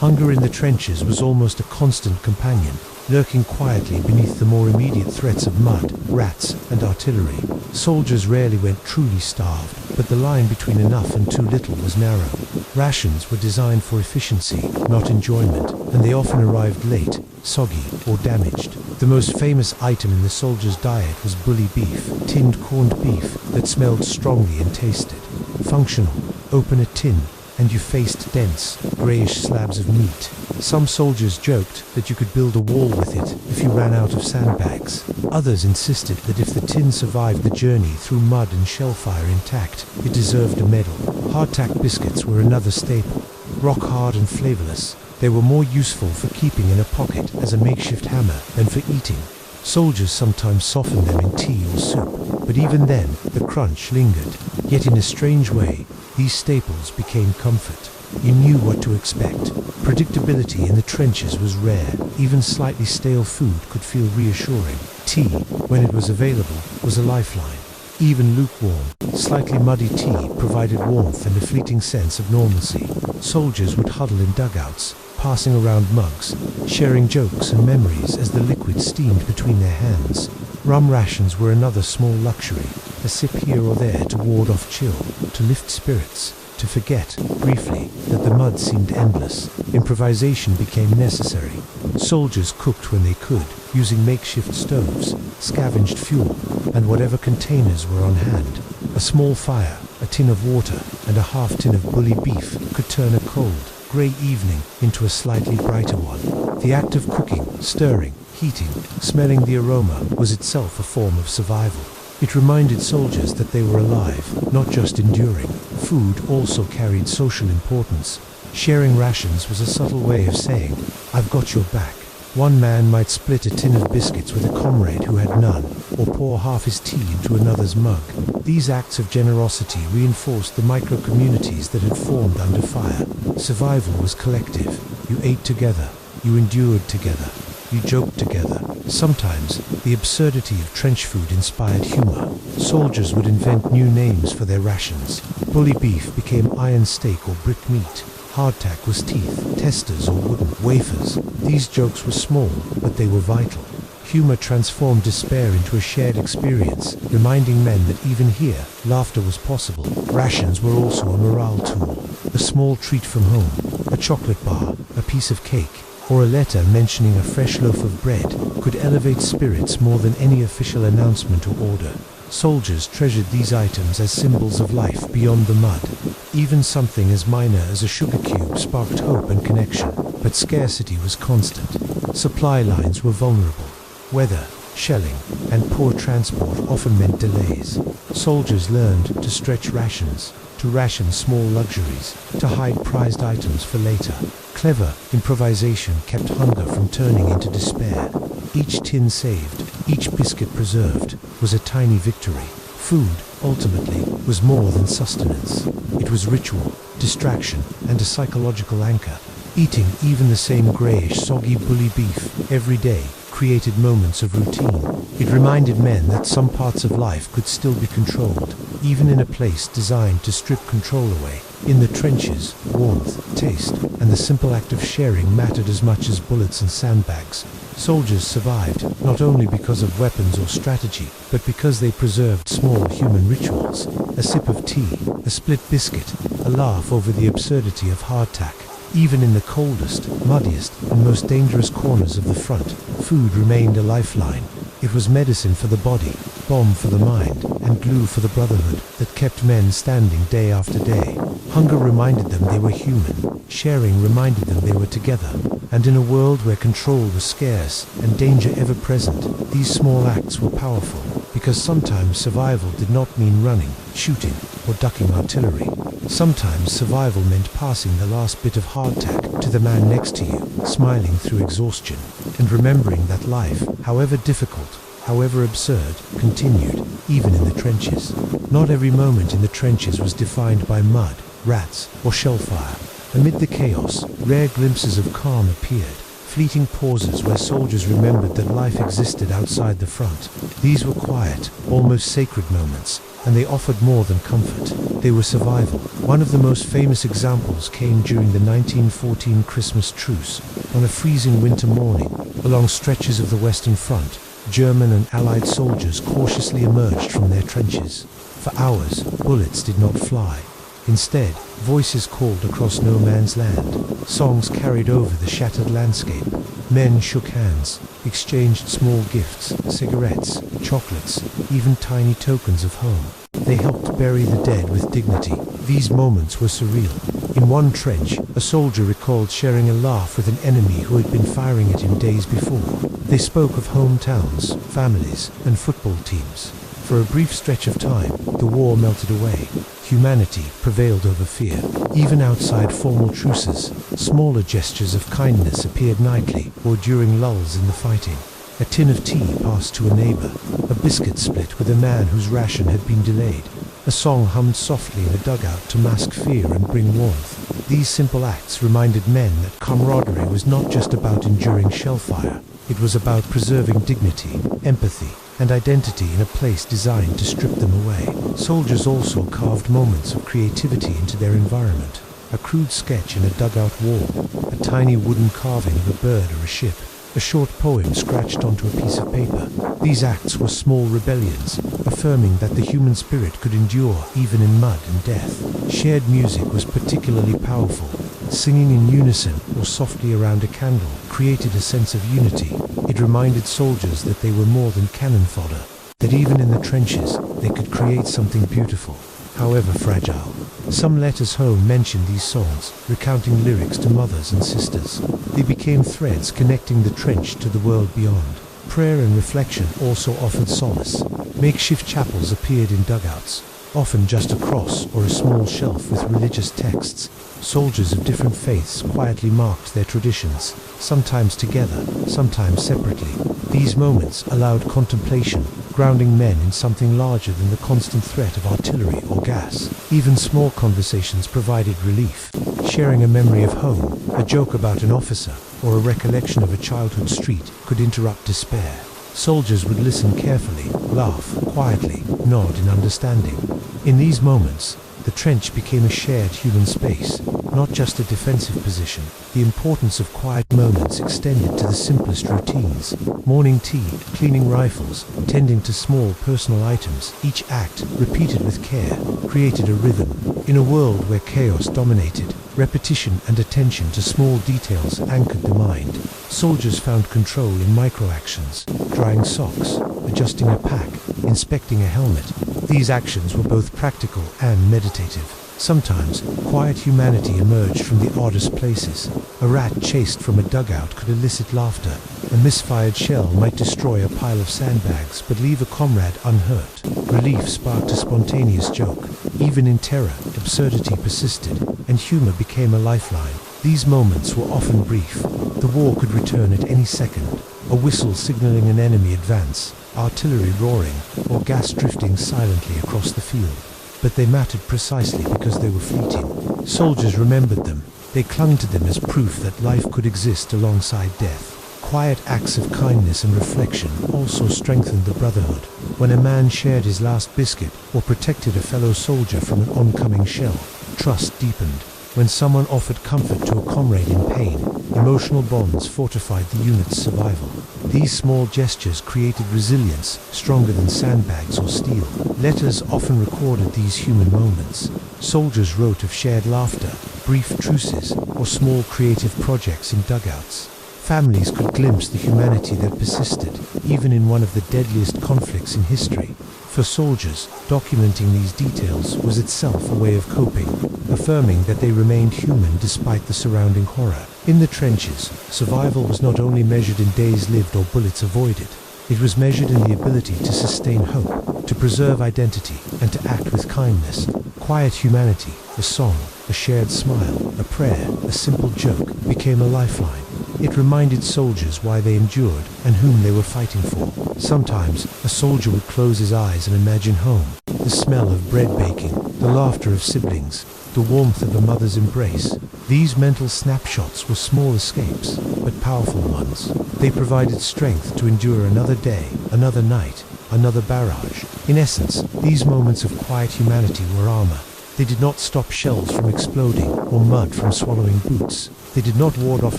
Hunger in the trenches was almost a constant companion, lurking quietly beneath the more immediate threats of mud, rats, and artillery. Soldiers rarely went truly starved, but the line between enough and too little was narrow. Rations were designed for efficiency, not enjoyment, and they often arrived late, soggy, or damaged. The most famous item in the soldiers' diet was bully beef, tinned corned beef that smelled strongly and tasted. Functional, open a tin, and you faced dense, greyish slabs of meat. Some soldiers joked that you could build a wall with it if you ran out of sandbags. Others insisted that if the tin survived the journey through mud and shellfire intact, it deserved a medal. Hardtack biscuits were another staple. Rock hard and flavourless, they were more useful for keeping in a pocket as a makeshift hammer than for eating. Soldiers sometimes softened them in tea or soup, but even then, the crunch lingered. Yet in a strange way, these staples became comfort. You knew what to expect. Predictability in the trenches was rare. Even slightly stale food could feel reassuring. Tea, when it was available, was a lifeline. Even lukewarm, slightly muddy tea provided warmth and a fleeting sense of normalcy. Soldiers would huddle in dugouts, passing around mugs, sharing jokes and memories as the liquid steamed between their hands. Rum rations were another small luxury, a sip here or there to ward off chill, to lift spirits, to forget, briefly, that the mud seemed endless. Improvisation became necessary. Soldiers cooked when they could, using makeshift stoves, scavenged fuel, and whatever containers were on hand. A small fire, a tin of water, and a half tin of bully beef could turn a cold, grey evening into a slightly brighter one. The act of cooking, stirring, heating, smelling the aroma was itself a form of survival. It reminded soldiers that they were alive, not just enduring. Food also carried social importance. Sharing rations was a subtle way of saying, "I've got your back." One man might split a tin of biscuits with a comrade who had none, or pour half his tea into another's mug. These acts of generosity reinforced the micro-communities that had formed under fire. Survival was collective. You ate together. You endured together. You joked together. Sometimes, the absurdity of trench food inspired humor. Soldiers would invent new names for their rations. Bully beef became iron steak or brick meat. Hardtack was teeth, testers or wooden wafers. These jokes were small, but they were vital. Humor transformed despair into a shared experience, reminding men that even here, laughter was possible. Rations were also a morale tool. A small treat from home, a chocolate bar, a piece of cake, or a letter mentioning a fresh loaf of bread could elevate spirits more than any official announcement or order. Soldiers treasured these items as symbols of life beyond the mud. Even something as minor as a sugar cube sparked hope and connection, but scarcity was constant. Supply lines were vulnerable. Weather, shelling, and poor transport often meant delays. Soldiers learned to stretch rations, to ration small luxuries, to hide prized items for later. Clever improvisation kept hunger from turning into despair. Each tin saved, each biscuit preserved, was a tiny victory. Food, ultimately, was more than sustenance. It was ritual, distraction, and a psychological anchor. Eating even the same greyish, soggy bully beef every day created moments of routine. It reminded men that some parts of life could still be controlled, even in a place designed to strip control away. In the trenches, warmth, taste, and the simple act of sharing mattered as much as bullets and sandbags. Soldiers survived, not only because of weapons or strategy, but because they preserved small human rituals. A sip of tea, a split biscuit, a laugh over the absurdity of hardtack. Even in the coldest, muddiest, and most dangerous corners of the front, food remained a lifeline. It was medicine for the body, bomb for the mind, and glue for the brotherhood that kept men standing day after day. Hunger reminded them they were human. Sharing reminded them they were together. And in a world where control was scarce and danger ever present, these small acts were powerful, because sometimes survival did not mean running, shooting, or ducking artillery. Sometimes survival meant passing the last bit of hardtack to the man next to you, smiling through exhaustion, and remembering that life, however difficult, however absurd, continued, even in the trenches. Not every moment in the trenches was defined by mud, rats, or shellfire. Amid the chaos, rare glimpses of calm appeared, fleeting pauses where soldiers remembered that life existed outside the front. These were quiet, almost sacred moments, and they offered more than comfort. They were survival. One of the most famous examples came during the 1914 Christmas truce. On a freezing winter morning, along stretches of the Western Front, German and Allied soldiers cautiously emerged from their trenches. For hours, bullets did not fly. Instead, voices called across no man's land. Songs carried over the shattered landscape. Men shook hands, exchanged small gifts, cigarettes, chocolates, even tiny tokens of home. They helped bury the dead with dignity. These moments were surreal. In one trench, a soldier recalled sharing a laugh with an enemy who had been firing at him days before. They spoke of hometowns, families, and football teams. For a brief stretch of time, the war melted away. Humanity prevailed over fear. Even outside formal truces, smaller gestures of kindness appeared nightly or during lulls in the fighting. A tin of tea passed to a neighbor, a biscuit split with a man whose ration had been delayed. A song hummed softly in a dugout to mask fear and bring warmth. These simple acts reminded men that camaraderie was not just about enduring shellfire. It was about preserving dignity, empathy, and identity in a place designed to strip them away. Soldiers also carved moments of creativity into their environment. A crude sketch in a dugout wall, a tiny wooden carving of a bird or a ship, a short poem scratched onto a piece of paper. These acts were small rebellions, affirming that the human spirit could endure even in mud and death. Shared music was particularly powerful. Singing in unison or softly around a candle created a sense of unity. It reminded soldiers that they were more than cannon fodder, that even in the trenches they could create something beautiful, however fragile. Some letters home mentioned these songs, recounting lyrics to mothers and sisters. They became threads connecting the trench to the world beyond. Prayer and reflection also offered solace. Makeshift chapels appeared in dugouts, often just a cross or a small shelf with religious texts. Soldiers of different faiths quietly marked their traditions, sometimes together, sometimes separately. These moments allowed contemplation, grounding men in something larger than the constant threat of artillery or gas. Even small conversations provided relief. Sharing a memory of home, a joke about an officer, or a recollection of a childhood street could interrupt despair. Soldiers would listen carefully, laugh quietly, nod in understanding. In these moments, the trench became a shared human space, not just a defensive position. The importance of quiet moments extended to the simplest routines. Morning tea, cleaning rifles, tending to small personal items. Each act, repeated with care, created a rhythm. In a world where chaos dominated, repetition and attention to small details anchored the mind. Soldiers found control in micro-actions, drying socks, adjusting a pack, inspecting a helmet. These actions were both practical and meditative. Sometimes, quiet humanity emerged from the oddest places. A rat chased from a dugout could elicit laughter. A misfired shell might destroy a pile of sandbags but leave a comrade unhurt. Relief sparked a spontaneous joke. Even in terror, absurdity persisted, and humor became a lifeline. These moments were often brief. The war could return at any second. A whistle signaling an enemy advance, artillery roaring, or gas drifting silently across the field. But they mattered precisely because they were fleeting. Soldiers remembered them. They clung to them as proof that life could exist alongside death. Quiet acts of kindness and reflection also strengthened the brotherhood. When a man shared his last biscuit or protected a fellow soldier from an oncoming shell, trust deepened. When someone offered comfort to a comrade in pain, emotional bonds fortified the unit's survival. These small gestures created resilience stronger than sandbags or steel. Letters often recorded these human moments. Soldiers wrote of shared laughter, brief truces, or small creative projects in dugouts. Families could glimpse the humanity that persisted, even in one of the deadliest conflicts in history. For soldiers, documenting these details was itself a way of coping, affirming that they remained human despite the surrounding horror. In the trenches, survival was not only measured in days lived or bullets avoided. It was measured in the ability to sustain hope, to preserve identity, and to act with kindness. Quiet humanity, a song, a shared smile, a prayer, a simple joke, became a lifeline. It reminded soldiers why they endured and whom they were fighting for. Sometimes, a soldier would close his eyes and imagine home, the smell of bread baking, the laughter of siblings, the warmth of a mother's embrace. These mental snapshots were small escapes, but powerful ones. They provided strength to endure another day, another night, another barrage. In essence, these moments of quiet humanity were armor. They did not stop shells from exploding or mud from swallowing boots. They did not ward off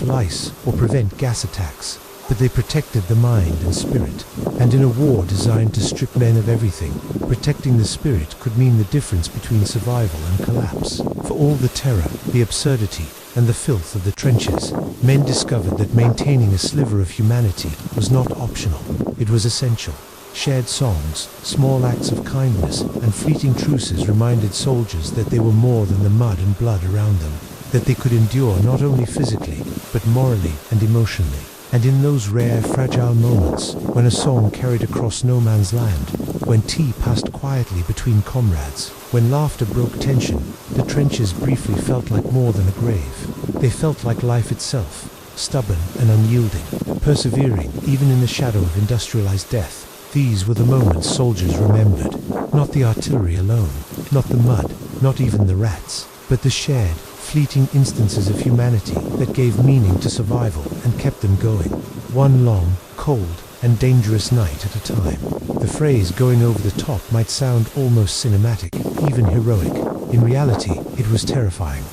lice or prevent gas attacks, but they protected the mind and spirit. And in a war designed to strip men of everything, protecting the spirit could mean the difference between survival and collapse. For all the terror, the absurdity, and the filth of the trenches, men discovered that maintaining a sliver of humanity was not optional. It was essential. Shared songs, small acts of kindness, and fleeting truces reminded soldiers that they were more than the mud and blood around them, that they could endure not only physically, but morally and emotionally. And in those rare, fragile moments, when a song carried across no man's land, when tea passed quietly between comrades, when laughter broke tension, the trenches briefly felt like more than a grave. They felt like life itself, stubborn and unyielding, persevering even in the shadow of industrialized death. These were the moments soldiers remembered, not the artillery alone, not the mud, not even the rats, but the shared, fleeting instances of humanity that gave meaning to survival and kept them going, one long, cold, and dangerous night at a time. The phrase "going over the top" might sound almost cinematic, even heroic. In reality, it was terrifying.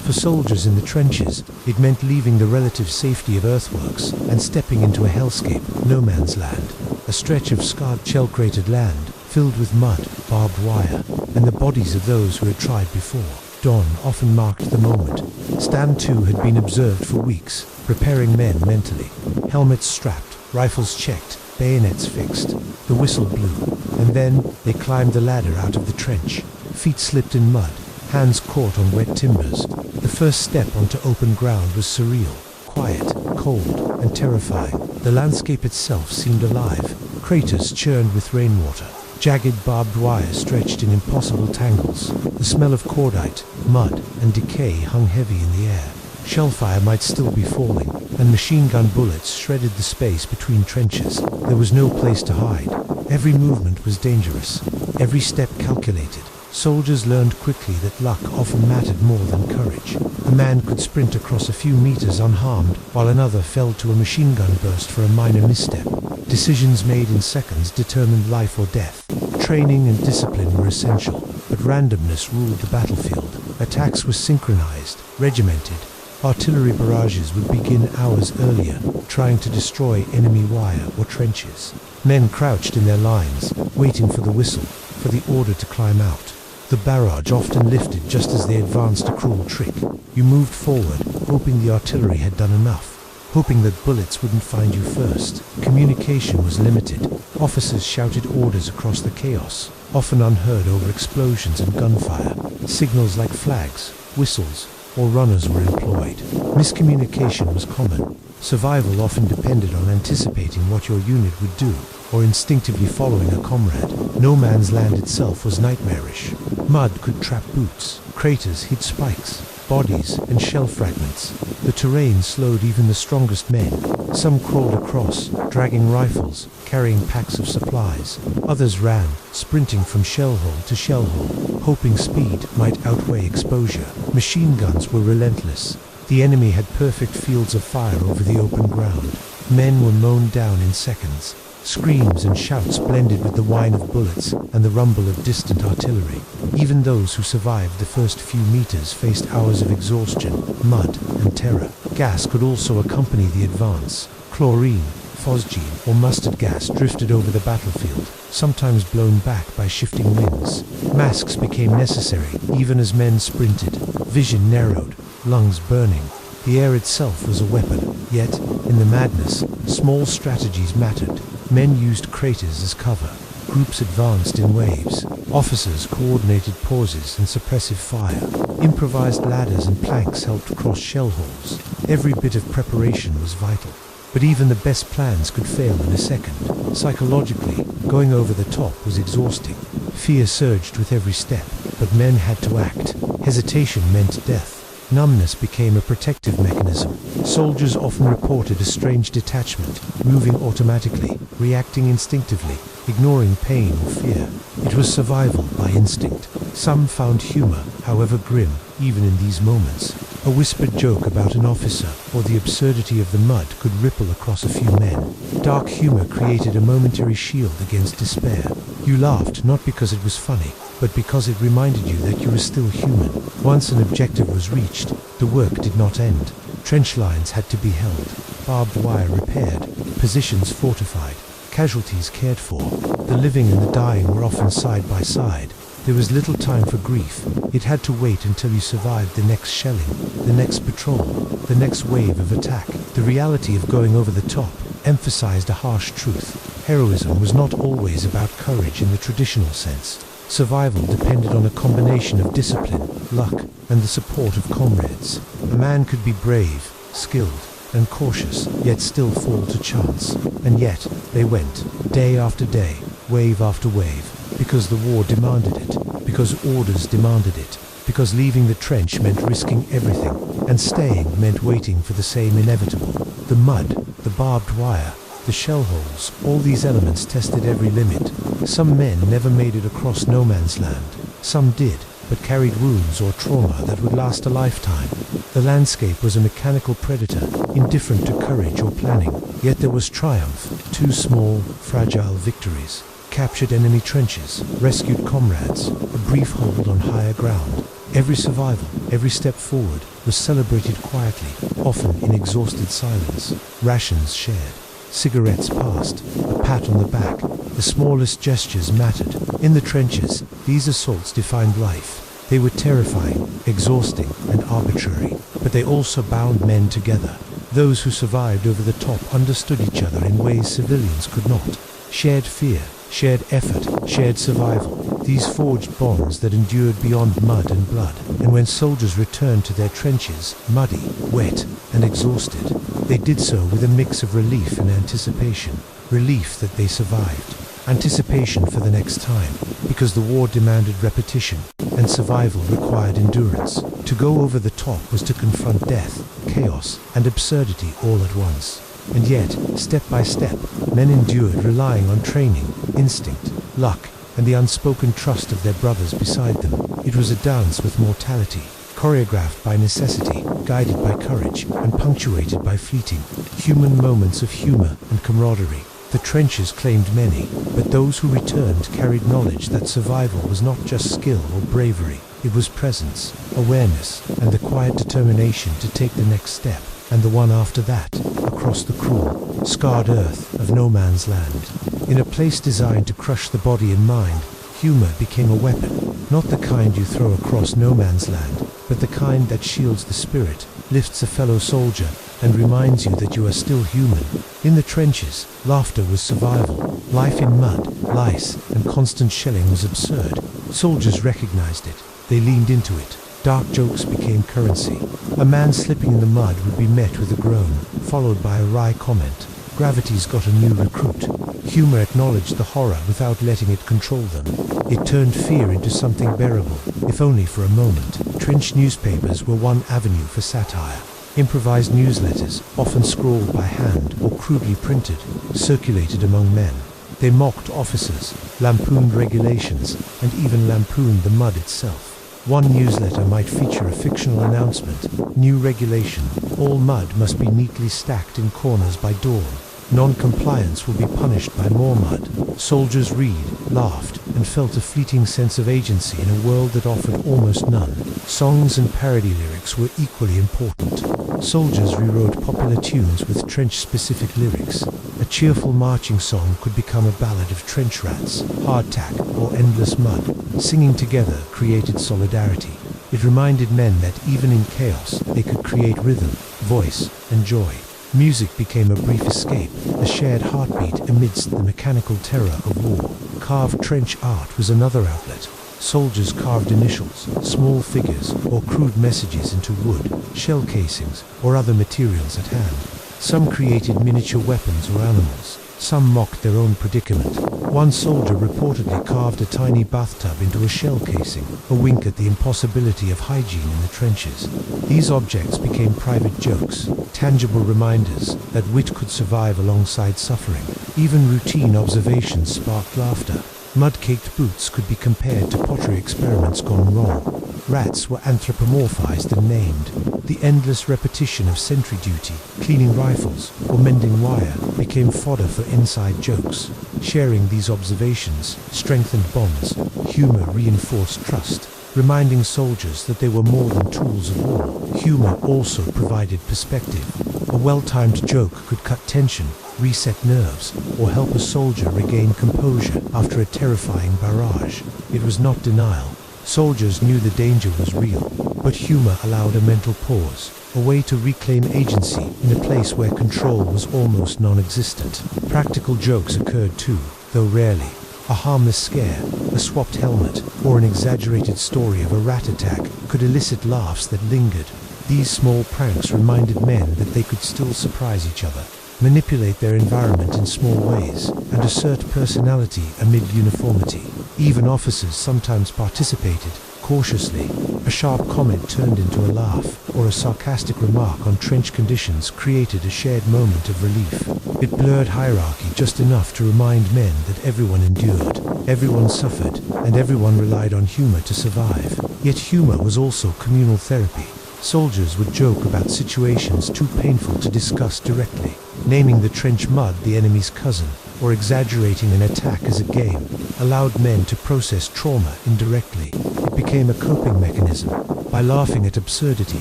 For soldiers in the trenches, it meant leaving the relative safety of earthworks and stepping into a hellscape, no man's land. A stretch of scarred, shell-cratered land, filled with mud, barbed wire, and the bodies of those who had tried before. Dawn often marked the moment. Stand 2 had been observed for weeks, preparing men mentally. Helmets strapped, rifles checked, bayonets fixed. The whistle blew, and then they climbed the ladder out of the trench. Feet slipped in mud, hands caught on wet timbers. The first step onto open ground was surreal, quiet, cold, and terrifying. The landscape itself seemed alive. Craters churned with rainwater, Jagged barbed wire stretched in impossible tangles. The smell of cordite, mud, and decay hung heavy in the air. Shellfire might still be falling, and machine gun bullets shredded the space between trenches. There was no place to hide. Every movement was dangerous, every step calculated. Soldiers learned quickly that luck often mattered more than courage. A man could sprint across a few meters unharmed, while another fell to a machine gun burst for a minor misstep. Decisions made in seconds determined life or death. Training and discipline were essential, but randomness ruled the battlefield. Attacks were synchronized, regimented. Artillery barrages would begin hours earlier, trying to destroy enemy wire or trenches. Men crouched in their lines, waiting for the whistle, for the order to climb out. The barrage often lifted just as they advanced a cruel trick. You moved forward, hoping the artillery had done enough, hoping that bullets wouldn't find you first. Communication was limited. Officers shouted orders across the chaos, often unheard over explosions and gunfire. Signals like flags, whistles, or runners were employed. Miscommunication was common. Survival often depended on anticipating what your unit would do, or instinctively following a comrade. No man's land itself was nightmarish. Mud could trap boots, craters hid spikes, bodies and shell fragments. The terrain slowed even the strongest men. Some crawled across, dragging rifles, carrying packs of supplies. Others ran, sprinting from shell hole to shell hole, hoping speed might outweigh exposure. Machine guns were relentless. The enemy had perfect fields of fire over the open ground. Men were mown down in seconds. Screams and shouts blended with the whine of bullets and the rumble of distant artillery. Even those who survived the first few meters faced hours of exhaustion, mud, and terror. Gas could also accompany the advance. Chlorine, phosgene, or mustard gas drifted over the battlefield, sometimes blown back by shifting winds. Masks became necessary, even as men sprinted. Vision narrowed, lungs burning. The air itself was a weapon, yet, in the madness, small strategies mattered. Men used craters as cover. Groups advanced in waves. Officers coordinated pauses and suppressive fire. Improvised ladders and planks helped cross shell holes. Every bit of preparation was vital. But even the best plans could fail in a second. Psychologically, going over the top was exhausting. Fear surged with every step, but men had to act. Hesitation meant death. Numbness became a protective mechanism. Soldiers often reported a strange detachment, moving automatically, reacting instinctively, ignoring pain or fear. It was survival by instinct. Some found humor, however grim, even in these moments. A whispered joke about an officer or the absurdity of the mud could ripple across a few men. Dark humor created a momentary shield against despair. You laughed not because it was funny, but because it reminded you that you were still human. Once an objective was reached, the work did not end. Trench lines had to be held, barbed wire repaired, positions fortified, casualties cared for. The living and the dying were often side by side. There was little time for grief. It had to wait until you survived the next shelling, the next patrol, the next wave of attack. The reality of going over the top emphasized a harsh truth. Heroism was not always about courage in the traditional sense. Survival depended on a combination of discipline, luck, and the support of comrades. A man could be brave, skilled, and cautious, yet still fall to chance. And yet, they went, day after day, wave after wave, because the war demanded it, because orders demanded it, because leaving the trench meant risking everything, and staying meant waiting for the same inevitable. The mud, the barbed wire, the shell holes, all these elements tested every limit. Some men never made it across no man's land. Some did, but carried wounds or trauma that would last a lifetime. The landscape was a mechanical predator, indifferent to courage or planning. Yet there was triumph. 2 small, fragile victories. Captured enemy trenches, rescued comrades, a brief hold on higher ground. Every survival, every step forward, was celebrated quietly, often in exhausted silence. Rations shared. Cigarettes passed, a pat on the back. The smallest gestures mattered. In the trenches, these assaults defined life. They were terrifying, exhausting, and arbitrary, but they also bound men together. Those who survived over the top understood each other in ways civilians could not. Shared fear, shared effort, shared survival. These forged bonds that endured beyond mud and blood. And when soldiers returned to their trenches, muddy, wet, and exhausted, they did so with a mix of relief and anticipation. Relief that they survived, anticipation for the next time, because the war demanded repetition, and survival required endurance. To go over the top was to confront death, chaos, and absurdity all at once. And yet, step by step, men endured, relying on training, instinct, luck, and the unspoken trust of their brothers beside them. It was a dance with mortality, choreographed by necessity, guided by courage, and punctuated by fleeting, human moments of humor and camaraderie. The trenches claimed many, but those who returned carried knowledge that survival was not just skill or bravery. It was presence, awareness, and the quiet determination to take the next step, and the one after that, across the cruel, scarred earth of no man's land. In a place designed to crush the body and mind, humor became a weapon, not the kind you throw across no man's land, but the kind that shields the spirit, lifts a fellow soldier, and reminds you that you are still human. In the trenches, laughter was survival. Life in mud, lice, and constant shelling was absurd. Soldiers recognized it. They leaned into it. Dark jokes became currency. A man slipping in the mud would be met with a groan, followed by a wry comment. Gravity's got a new recruit. Humor acknowledged the horror without letting it control them. It turned fear into something bearable, if only for a moment. Trench newspapers were one avenue for satire. Improvised newsletters, often scrawled by hand or crudely printed, circulated among men. They mocked officers, lampooned regulations, and even lampooned the mud itself. One newsletter might feature a fictional announcement: new regulation, all mud must be neatly stacked in corners by dawn. Non-compliance will be punished by more mud. Soldiers read, laughed, and felt a fleeting sense of agency in a world that offered almost none. Songs and parody lyrics were equally important. Soldiers rewrote popular tunes with trench-specific lyrics. A cheerful marching song could become a ballad of trench rats, hardtack, or endless mud. Singing together created solidarity. It reminded men that even in chaos, they could create rhythm, voice, and joy. Music became a brief escape, a shared heartbeat amidst the mechanical terror of war. Carved trench art was another outlet. Soldiers carved initials, small figures, or crude messages into wood, shell casings, or other materials at hand. Some created miniature weapons or animals. Some mocked their own predicament. One soldier reportedly carved a tiny bathtub into a shell casing, a wink at the impossibility of hygiene in the trenches. These objects became private jokes, tangible reminders that wit could survive alongside suffering. Even routine observations sparked laughter. Mud-caked boots could be compared to pottery experiments gone wrong. Rats were anthropomorphized and named. The endless repetition of sentry duty, cleaning rifles, or mending wire became fodder for inside jokes. Sharing these observations strengthened bonds. Humor reinforced trust, reminding soldiers that they were more than tools of war. Humor also provided perspective. A well-timed joke could cut tension, reset nerves, or help a soldier regain composure after a terrifying barrage. It was not denial. Soldiers knew the danger was real, but humor allowed a mental pause, a way to reclaim agency in a place where control was almost non-existent. Practical jokes occurred too, though rarely. A harmless scare, a swapped helmet, or an exaggerated story of a rat attack could elicit laughs that lingered. These small pranks reminded men that they could still surprise each other, manipulate their environment in small ways, and assert personality amid uniformity. Even officers sometimes participated, cautiously. A sharp comment turned into a laugh, or a sarcastic remark on trench conditions created a shared moment of relief. It blurred hierarchy just enough to remind men that everyone endured, everyone suffered, and everyone relied on humor to survive. Yet humor was also communal therapy. Soldiers would joke about situations too painful to discuss directly, naming the trench mud the enemy's cousin, or exaggerating an attack as a game, allowed men to process trauma indirectly. It became a coping mechanism. By laughing at absurdity,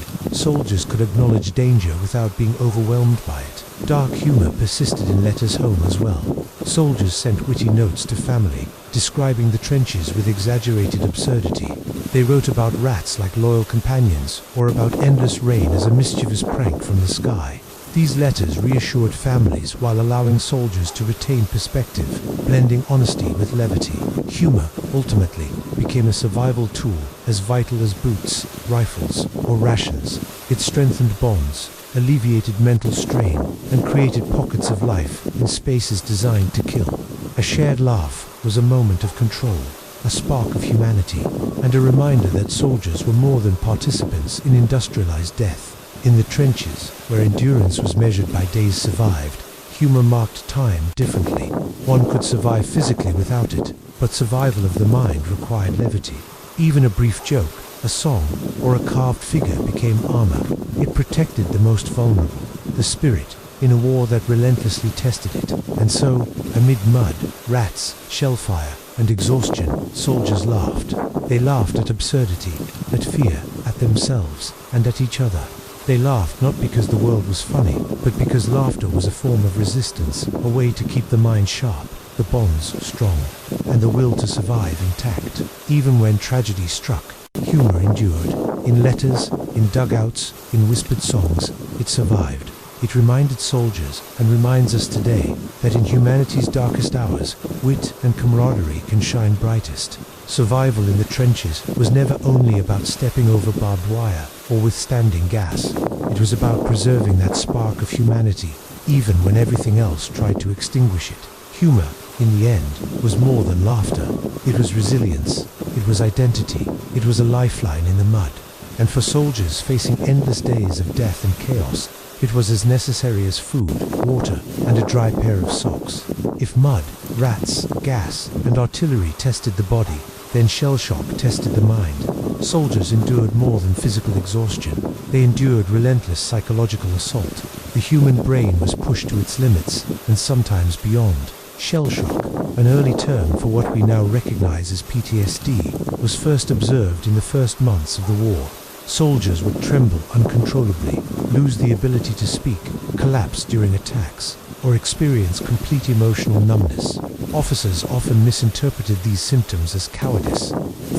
soldiers could acknowledge danger without being overwhelmed by it. Dark humor persisted in letters home as well. Soldiers sent witty notes to family, describing the trenches with exaggerated absurdity. They wrote about rats like loyal companions, or about endless rain as a mischievous prank from the sky. These letters reassured families while allowing soldiers to retain perspective, blending honesty with levity. Humor, ultimately, became a survival tool as vital as boots, rifles, or rations. It strengthened bonds, alleviated mental strain, and created pockets of life in spaces designed to kill. A shared laugh was a moment of control, a spark of humanity, and a reminder that soldiers were more than participants in industrialized death. In the trenches, where endurance was measured by days survived, humor marked time differently. One could survive physically without it, but survival of the mind required levity. Even a brief joke, a song, or a carved figure became armor. It protected the most vulnerable, the spirit, in a war that relentlessly tested it. And so, amid mud, rats, shellfire, and exhaustion, soldiers laughed. They laughed at absurdity, at fear, at themselves, and at each other. They laughed not because the world was funny, but because laughter was a form of resistance, a way to keep the mind sharp, the bonds strong, and the will to survive intact. Even when tragedy struck, humor endured. In letters, in dugouts, in whispered songs, it survived. It reminded soldiers, and reminds us today, that in humanity's darkest hours, wit and camaraderie can shine brightest. Survival in the trenches was never only about stepping over barbed wire or withstanding gas. It was about preserving that spark of humanity, even when everything else tried to extinguish it. Humor, in the end, was more than laughter. It was resilience. It was identity. It was a lifeline in the mud. And for soldiers facing endless days of death and chaos, it was as necessary as food, water, and a dry pair of socks. If mud, rats, gas, and artillery tested the body, then shell shock tested the mind. Soldiers endured more than physical exhaustion. They endured relentless psychological assault. The human brain was pushed to its limits, and sometimes beyond. Shell shock, an early term for what we now recognize as PTSD, was first observed in the first months of the war. Soldiers would tremble uncontrollably, lose the ability to speak, collapse during attacks, or experience complete emotional numbness. Officers often misinterpreted these symptoms as cowardice.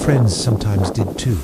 Friends sometimes did too.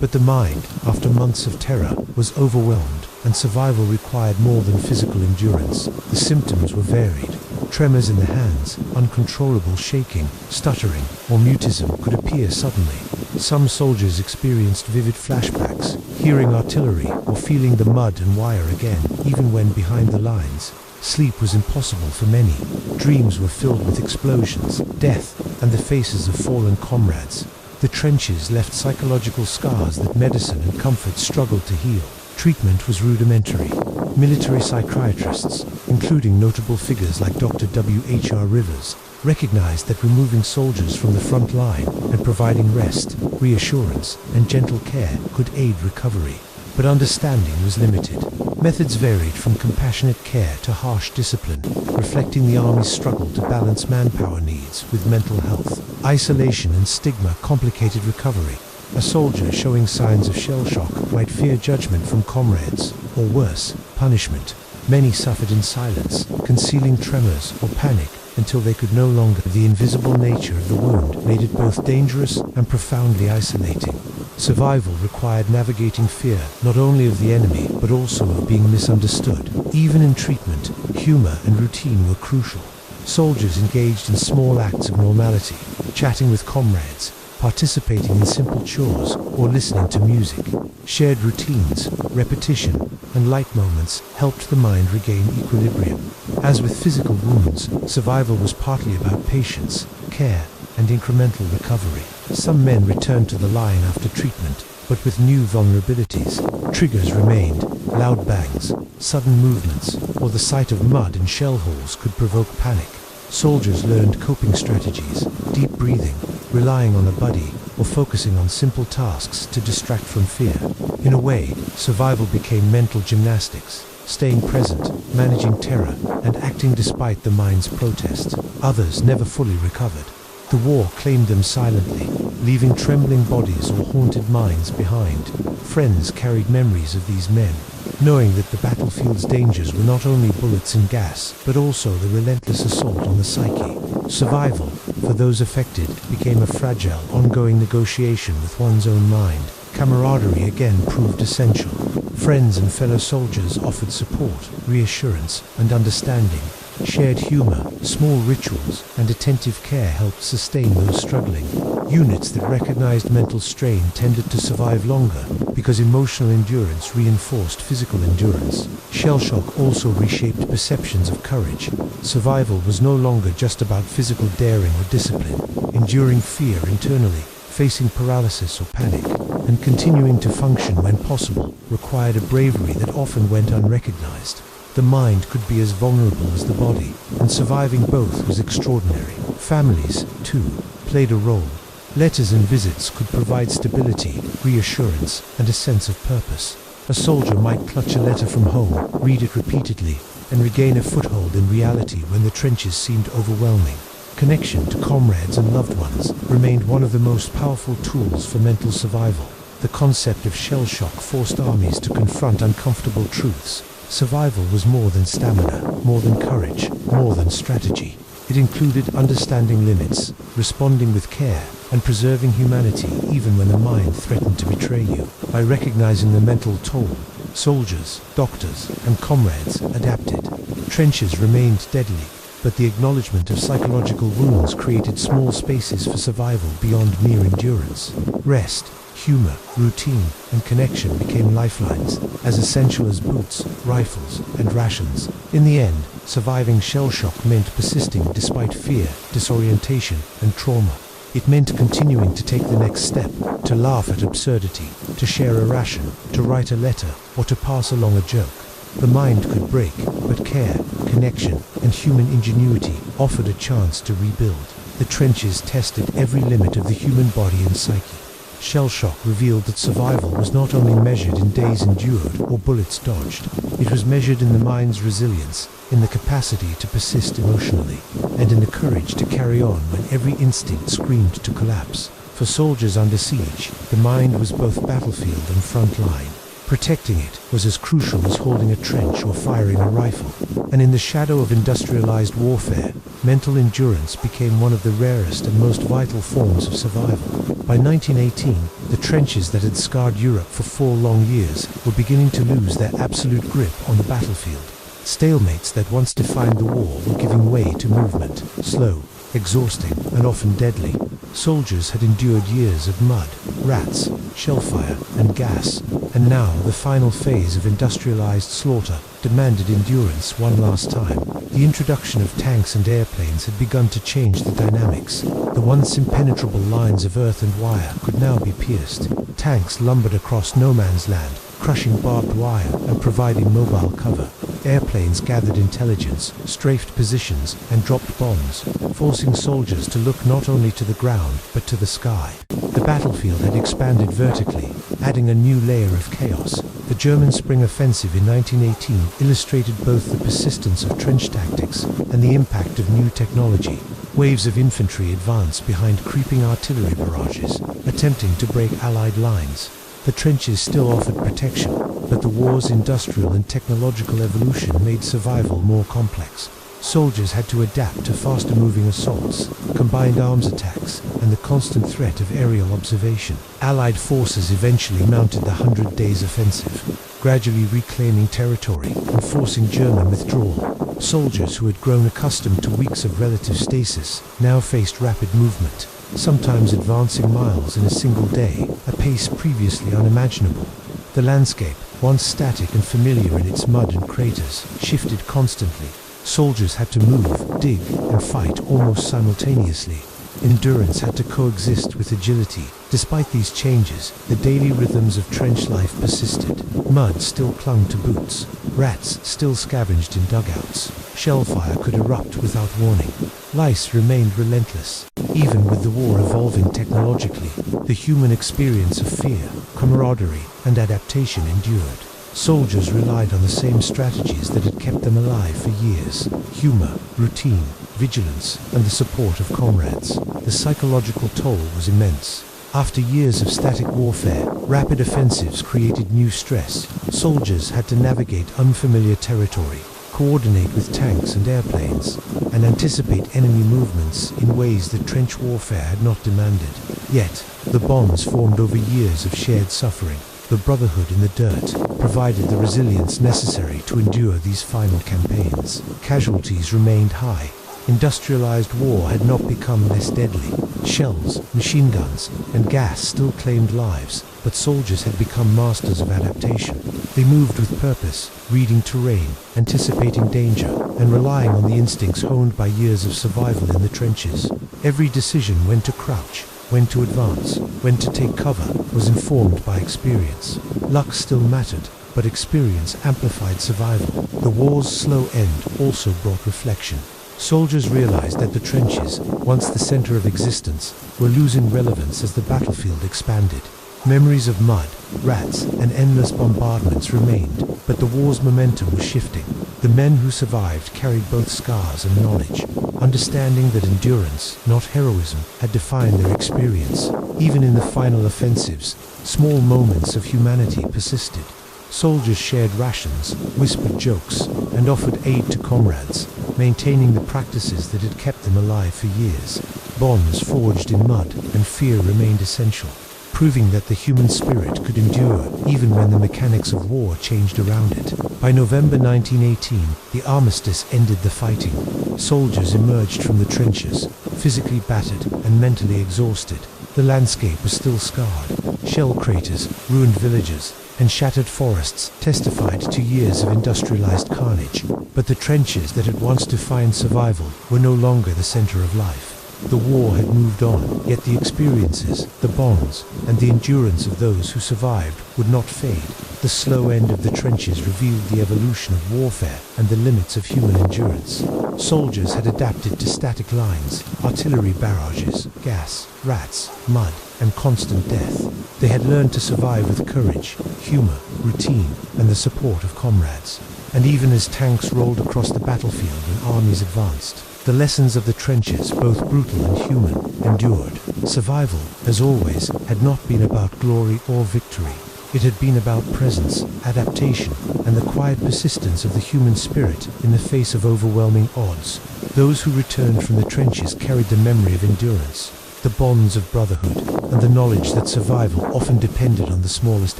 But the mind, after months of terror, was overwhelmed, and survival required more than physical endurance. The symptoms were varied. Tremors in the hands, uncontrollable shaking, stuttering, or mutism could appear suddenly. Some soldiers experienced vivid flashbacks, hearing artillery or feeling the mud and wire again, even when behind the lines. Sleep was impossible for many. Dreams were filled with explosions, death, and the faces of fallen comrades. The trenches left psychological scars that medicine and comfort struggled to heal. Treatment was rudimentary. Military psychiatrists, including notable figures like Dr. W.H.R. Rivers, recognized that removing soldiers from the front line and providing rest, reassurance, and gentle care could aid recovery. But understanding was limited. Methods varied from compassionate care to harsh discipline, reflecting the Army's struggle to balance manpower needs with mental health. Isolation and stigma complicated recovery. A soldier showing signs of shell shock might fear judgment from comrades, or worse, punishment. Many suffered in silence, concealing tremors or panic until they could no longer. The invisible nature of the wound made it both dangerous and profoundly isolating. Survival required navigating fear not only of the enemy but also of being misunderstood. Even in treatment, humor and routine were crucial. Soldiers engaged in small acts of normality, chatting with comrades, participating in simple chores, or listening to music. Shared routines, repetition, and light moments helped the mind regain equilibrium. As with physical wounds, survival was partly about patience, care, and incremental recovery. Some men returned to the line after treatment, but with new vulnerabilities. Triggers remained. Loud bangs, sudden movements, or the sight of mud in shell holes could provoke panic. Soldiers learned coping strategies, deep breathing, relying on a buddy, or focusing on simple tasks to distract from fear. In a way, survival became mental gymnastics, staying present, managing terror, and acting despite the mind's protest. Others never fully recovered. The war claimed them silently, leaving trembling bodies or haunted minds behind. Friends carried memories of these men, knowing that the battlefield's dangers were not only bullets and gas, but also the relentless assault on the psyche. Survival, for those affected, became a fragile, ongoing negotiation with one's own mind. Camaraderie again proved essential. Friends and fellow soldiers offered support, reassurance, and understanding. Shared humor, small rituals, and attentive care helped sustain those struggling. Units that recognized mental strain tended to survive longer because emotional endurance reinforced physical endurance. Shell shock also reshaped perceptions of courage. Survival was no longer just about physical daring or discipline. Enduring fear internally, facing paralysis or panic, and continuing to function when possible required a bravery that often went unrecognized. The mind could be as vulnerable as the body, and surviving both was extraordinary. Families, too, played a role. Letters and visits could provide stability, reassurance, and a sense of purpose. A soldier might clutch a letter from home, read it repeatedly, and regain a foothold in reality when the trenches seemed overwhelming. Connection to comrades and loved ones remained one of the most powerful tools for mental survival. The concept of shell shock forced armies to confront uncomfortable truths. Survival was more than stamina, more than courage, more than strategy. It included understanding limits, responding with care, and preserving humanity even when the mind threatened to betray you. By recognizing the mental toll, soldiers, doctors, and comrades adapted. Trenches remained deadly, but the acknowledgement of psychological wounds created small spaces for survival beyond mere endurance. Rest, humor, routine, and connection became lifelines, as essential as boots, rifles, and rations. In the end, surviving shell shock meant persisting despite fear, disorientation, and trauma. It meant continuing to take the next step, to laugh at absurdity, to share a ration, to write a letter, or to pass along a joke. The mind could break, but care, connection, and human ingenuity offered a chance to rebuild. The trenches tested every limit of the human body and psyche. Shell shock revealed that survival was not only measured in days endured or bullets dodged. It was measured in the mind's resilience, in the capacity to persist emotionally, and in the courage to carry on when every instinct screamed to collapse. For soldiers under siege, the mind was both battlefield and front line. Protecting it was as crucial as holding a trench or firing a rifle. And in the shadow of industrialized warfare, mental endurance became one of the rarest and most vital forms of survival. By 1918, the trenches that had scarred Europe for 4 long years were beginning to lose their absolute grip on the battlefield. Stalemates that once defined the war were giving way to movement, slow, exhausting, and often deadly. Soldiers had endured years of mud, rats, shellfire, and gas, and now the final phase of industrialized slaughter demanded endurance one last time. The introduction of tanks and airplanes had begun to change the dynamics. The once impenetrable lines of earth and wire could now be pierced. Tanks lumbered across no man's land, crushing barbed wire and providing mobile cover. Airplanes gathered intelligence, strafed positions, and dropped bombs, forcing soldiers to look not only to the ground but to the sky. The battlefield had expanded vertically, adding a new layer of chaos. The German Spring Offensive in 1918 illustrated both the persistence of trench tactics and the impact of new technology. Waves of infantry advanced behind creeping artillery barrages, attempting to break Allied lines. The trenches still offered protection, but the war's industrial and technological evolution made survival more complex. Soldiers had to adapt to faster-moving assaults, combined arms attacks, and the constant threat of aerial observation. Allied forces eventually mounted the 100 Days Offensive, gradually reclaiming territory and forcing German withdrawal. Soldiers who had grown accustomed to weeks of relative stasis now faced rapid movement, sometimes advancing miles in a single day, a pace previously unimaginable. The landscape, once static and familiar in its mud and craters, shifted constantly. Soldiers had to move, dig, and fight almost simultaneously. Endurance had to coexist with agility. Despite these changes, the daily rhythms of trench life persisted. Mud still clung to boots. Rats still scavenged in dugouts. Shellfire could erupt without warning. Lice remained relentless. Even with the war evolving technologically, the human experience of fear, camaraderie, and adaptation endured. Soldiers relied on the same strategies that had kept them alive for years: humor, routine, vigilance, and the support of comrades. The psychological toll was immense. After years of static warfare, rapid offensives created new stress. Soldiers had to navigate unfamiliar territory, coordinate with tanks and airplanes, and anticipate enemy movements in ways that trench warfare had not demanded. Yet, the bonds formed over years of shared suffering. the brotherhood in the dirt, provided the resilience necessary to endure these final campaigns. Casualties remained high. Industrialized war had not become less deadly. Shells, machine guns, and gas still claimed lives, but soldiers had become masters of adaptation. They moved with purpose, reading terrain, anticipating danger, and relying on the instincts honed by years of survival in the trenches. Every decision when to crouch, when to advance, when to take cover, was informed by experience. Luck still mattered, but experience amplified survival. The war's slow end also brought reflection. Soldiers realized that the trenches, once the center of existence, were losing relevance as the battlefield expanded. Memories of mud, rats, and endless bombardments remained, but the war's momentum was shifting. The men who survived carried both scars and knowledge, understanding that endurance, not heroism, had defined their experience. Even in the final offensives, small moments of humanity persisted. Soldiers shared rations, whispered jokes, and offered aid to comrades, maintaining the practices that had kept them alive for years. Bonds forged in mud and fear remained essential, proving that the human spirit could endure even when the mechanics of war changed around it. By November 1918, the armistice ended the fighting. Soldiers emerged from the trenches, physically battered and mentally exhausted. The landscape was still scarred. Shell craters, ruined villages, and shattered forests testified to years of industrialized carnage. But the trenches that had once defined survival were no longer the center of life. The war had moved on, yet the experiences, the bonds, and the endurance of those who survived would not fade. The slow end of the trenches revealed the evolution of warfare and the limits of human endurance. Soldiers had adapted to static lines, artillery barrages, gas, rats, mud, and constant death. They had learned to survive with courage, humor, routine, and the support of comrades. And even as tanks rolled across the battlefield and armies advanced, the lessons of the trenches, both brutal and human, endured. Survival, as always, had not been about glory or victory. It had been about presence, adaptation, and the quiet persistence of the human spirit in the face of overwhelming odds. Those who returned from the trenches carried the memory of endurance, the bonds of brotherhood, and the knowledge that survival often depended on the smallest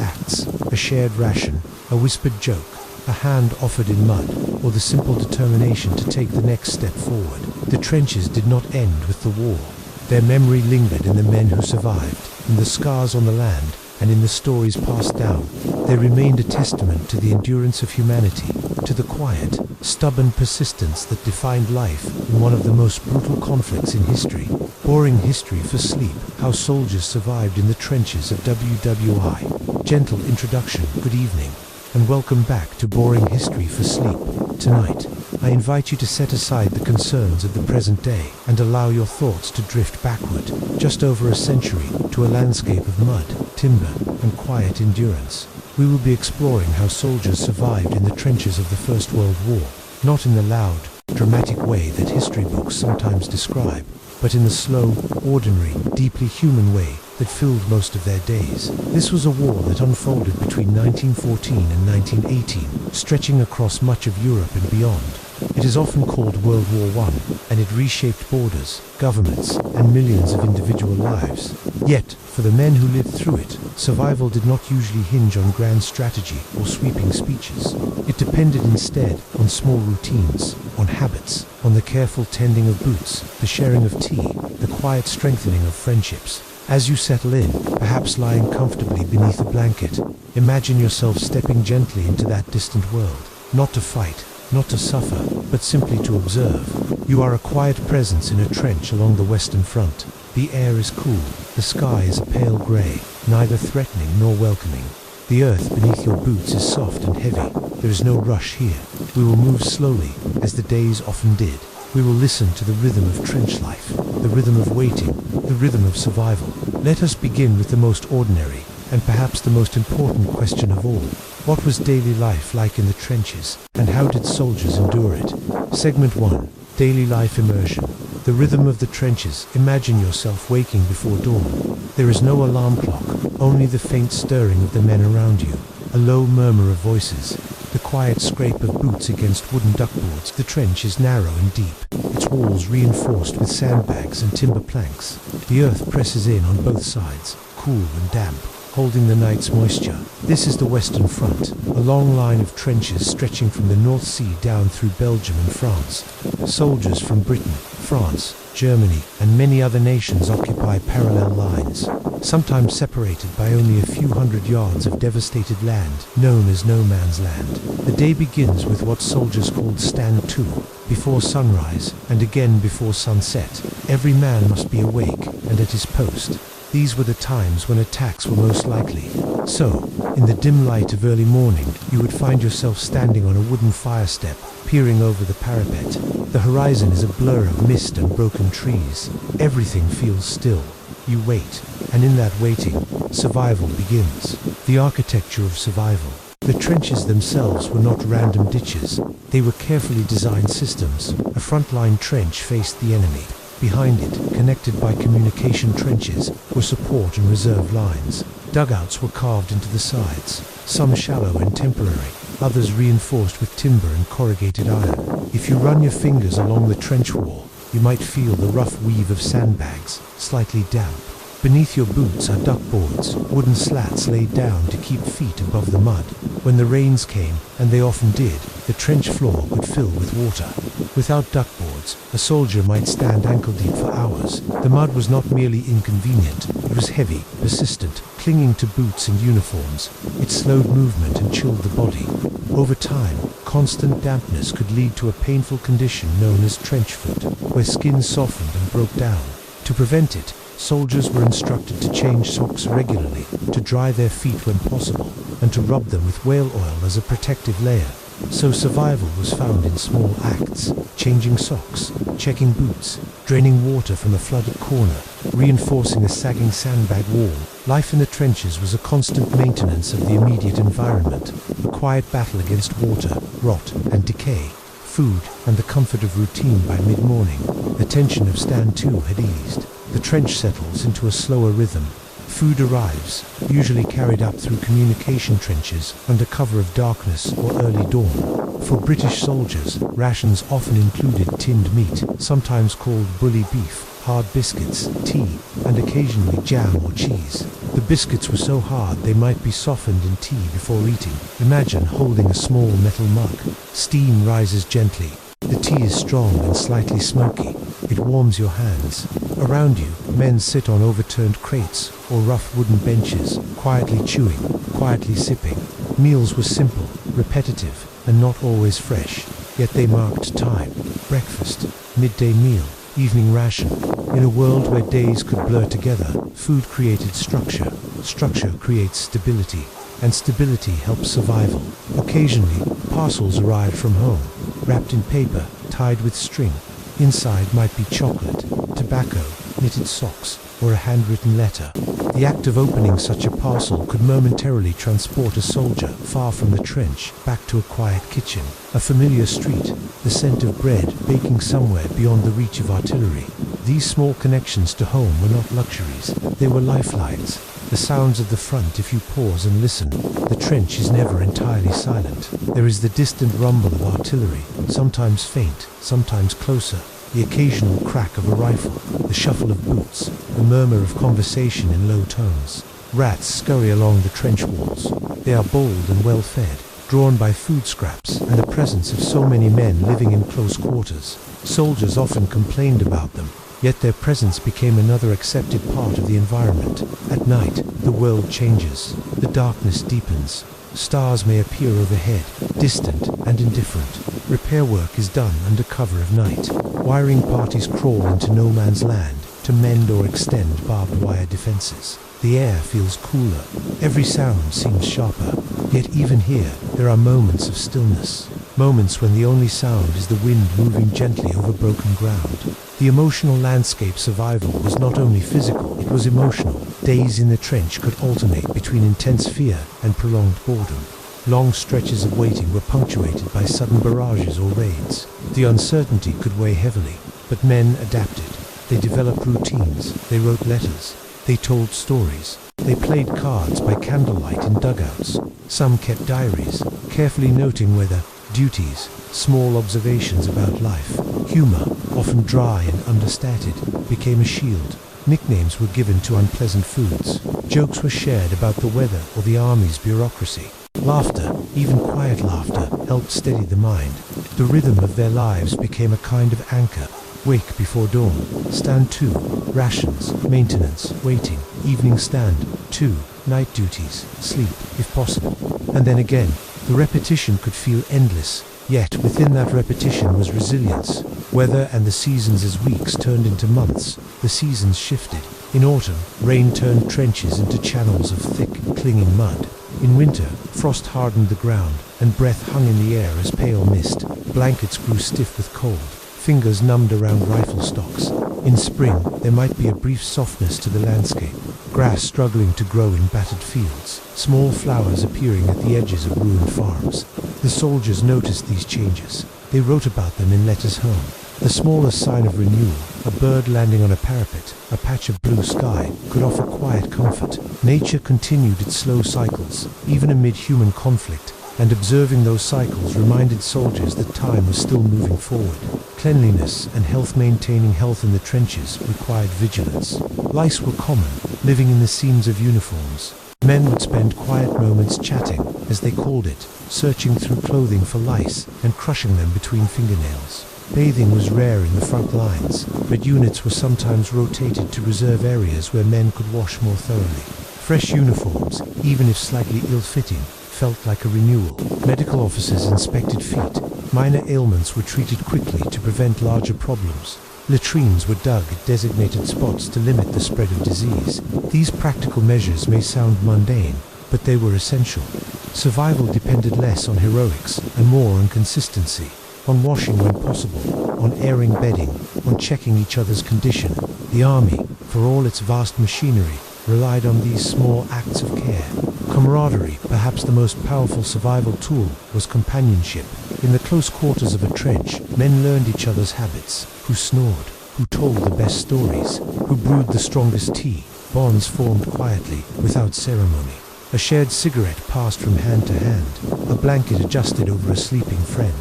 acts. A shared ration, a whispered joke, a hand offered in mud, or the simple determination to take the next step forward. The trenches did not end with the war. Their memory lingered in the men who survived, in the scars on the land, and in the stories passed down. They remained a testament to the endurance of humanity, to the quiet, stubborn persistence that defined life in one of the most brutal conflicts in history. Boring history for sleep, how soldiers survived in the trenches of WWI. Gentle introduction, good evening, and welcome back to Boring History for Sleep. Tonight, I invite you to set aside the concerns of the present day and allow your thoughts to drift backward, just over a century, to a landscape of mud, timber, and quiet endurance. We will be exploring how soldiers survived in the trenches of the First World War, not in the loud, dramatic way that history books sometimes describe, but in the slow, ordinary, deeply human way that filled most of their days. This was a war that unfolded between 1914 and 1918, stretching across much of Europe and beyond. It is often called World War I, and it reshaped borders, governments, and millions of individual lives. Yet, for the men who lived through it, survival did not usually hinge on grand strategy or sweeping speeches. It depended instead on small routines, on habits, on the careful tending of boots, the sharing of tea, the quiet strengthening of friendships. As you settle in, perhaps lying comfortably beneath a blanket, imagine yourself stepping gently into that distant world, not to fight, not to suffer, but simply to observe. You are a quiet presence in a trench along the Western Front. The air is cool, the sky is a pale grey, neither threatening nor welcoming. The earth beneath your boots is soft and heavy. There is no rush here. We will move slowly, as the days often did. We will listen to the rhythm of trench life, the rhythm of waiting, the rhythm of survival. Let us begin with the most ordinary, and perhaps the most important question of all. What was daily life like in the trenches, and how did soldiers endure it? Segment 1. Daily life immersion. The rhythm of the trenches. Imagine yourself waking before dawn. There is no alarm clock, only the faint stirring of the men around you, a low murmur of voices, the quiet scrape of boots against wooden duckboards. The trench is narrow and deep, its walls reinforced with sandbags and timber planks. The earth presses in on both sides, cool and damp. holding the night's moisture. This is the Western Front, a long line of trenches stretching from the North Sea down through Belgium and France. Soldiers from Britain, France, Germany, and many other nations occupy parallel lines, sometimes separated by only a few hundred yards of devastated land, known as no man's land. The day begins with what soldiers called stand to, before sunrise, and again before sunset. Every man must be awake and at his post. These were the times when attacks were most likely. So, in the dim light of early morning, you would find yourself standing on a wooden fire step, peering over the parapet. The horizon is a blur of mist and broken trees. Everything feels still. You wait, and in that waiting, survival begins. The architecture of survival. The trenches themselves were not random ditches. They were carefully designed systems. A frontline trench faced the enemy. Behind it, connected by communication trenches, were support and reserve lines. Dugouts were carved into the sides, some shallow and temporary, others reinforced with timber and corrugated iron. If you run your fingers along the trench wall, you might feel the rough weave of sandbags, slightly damp. Beneath your boots are duckboards, wooden slats laid down to keep feet above the mud. When the rains came, and they often did, the trench floor could fill with water. Without duckboards, a soldier might stand ankle-deep for hours. The mud was not merely inconvenient, it was heavy, persistent, clinging to boots and uniforms. It slowed movement and chilled the body. Over time, constant dampness could lead to a painful condition known as trench foot, where skin softened and broke down. To prevent it, soldiers were instructed to change socks regularly, to dry their feet when possible, and to rub them with whale oil as a protective layer. So survival was found in small acts: changing socks, checking boots, draining water from a flooded corner, reinforcing a sagging sandbag wall. Life in the trenches was a constant maintenance of the immediate environment, a quiet battle against water, rot, and decay. Food and the comfort of routine. By mid-morning, the tension of stand to had eased. The trench settles into a slower rhythm. Food arrives, usually carried up through communication trenches under cover of darkness or early dawn. For British soldiers, rations often included tinned meat, sometimes called bully beef, hard biscuits, tea, and occasionally jam or cheese. The biscuits were so hard they might be softened in tea before eating. Imagine holding a small metal mug. Steam rises gently. The tea is strong and slightly smoky. It warms your hands. Around you, men sit on overturned crates or rough wooden benches, quietly chewing, quietly sipping. Meals were simple, repetitive, and not always fresh, yet they marked time. Breakfast, midday meal, evening ration. In a world where days could blur together, food created structure. Structure creates stability, and stability helps survival. Occasionally, parcels arrived from home, wrapped in paper, tied with string. Inside might be chocolate, tobacco, knitted socks, or a handwritten letter. The act of opening such a parcel could momentarily transport a soldier far from the trench, back to a quiet kitchen, a familiar street, the scent of bread baking somewhere beyond the reach of artillery. These small connections to home were not luxuries, they were lifelines. The sounds of the front. If you pause and listen, the trench is never entirely silent. There is the distant rumble of artillery, sometimes faint, sometimes closer, the occasional crack of a rifle, the shuffle of boots, the murmur of conversation in low tones. Rats scurry along the trench walls. They are bold and well-fed, drawn by food scraps and the presence of so many men living in close quarters. Soldiers often complained about them, yet their presence became another accepted part of the environment. At night, the world changes. The darkness deepens. Stars may appear overhead, distant and indifferent. Repair work is done under cover of night. Wiring parties crawl into no man's land to mend or extend barbed wire defenses. The air feels cooler. Every sound seems sharper. Yet even here, there are moments of stillness. Moments when the only sound is the wind moving gently over broken ground. The emotional landscape survival was not only physical, it was emotional. Days in the trench could alternate between intense fear and prolonged boredom. Long stretches of waiting were punctuated by sudden barrages or raids. The uncertainty could weigh heavily, but men adapted. They developed routines, they wrote letters, they told stories. They played cards by candlelight in dugouts. Some kept diaries, carefully noting weather, duties, small observations about life. Humor, often dry and understated, became a shield. Nicknames were given to unpleasant foods. Jokes were shared about the weather or the army's bureaucracy. Laughter, even quiet laughter, helped steady the mind. The rhythm of their lives became a kind of anchor. Wake before dawn, stand to, rations, maintenance, waiting, evening stand, to, night duties, sleep, if possible. And then again, the repetition could feel endless, yet within that repetition was resilience. Weather and the seasons as weeks turned into months, the seasons shifted. In autumn, rain turned trenches into channels of thick, clinging mud. In winter, frost hardened the ground, and breath hung in the air as pale mist. Blankets grew stiff with cold, fingers numbed around rifle stocks. In spring, there might be a brief softness to the landscape, grass struggling to grow in battered fields, small flowers appearing at the edges of ruined farms. The soldiers noticed these changes. They wrote about them in letters home. The smallest sign of renewal, a bird landing on a parapet, a patch of blue sky, could offer quiet comfort. Nature continued its slow cycles, even amid human conflict, and observing those cycles reminded soldiers that time was still moving forward. Cleanliness and maintaining health in the trenches required vigilance. Lice were common, living in the seams of uniforms. Men would spend quiet moments chatting, as they called it, searching through clothing for lice and crushing them between fingernails. Bathing was rare in the front lines, but units were sometimes rotated to reserve areas where men could wash more thoroughly. Fresh uniforms, even if slightly ill-fitting, felt like a renewal. Medical officers inspected feet. Minor ailments were treated quickly to prevent larger problems. Latrines were dug at designated spots to limit the spread of disease. These practical measures may sound mundane, but they were essential. Survival depended less on heroics and more on consistency, on washing when possible, on airing bedding, on checking each other's condition. The army, for all its vast machinery, relied on these small acts of care. Camaraderie, perhaps the most powerful survival tool, was companionship. In the close quarters of a trench, men learned each other's habits, who snored, who told the best stories, who brewed the strongest tea. Bonds formed quietly, without ceremony. A shared cigarette passed from hand to hand, a blanket adjusted over a sleeping friend,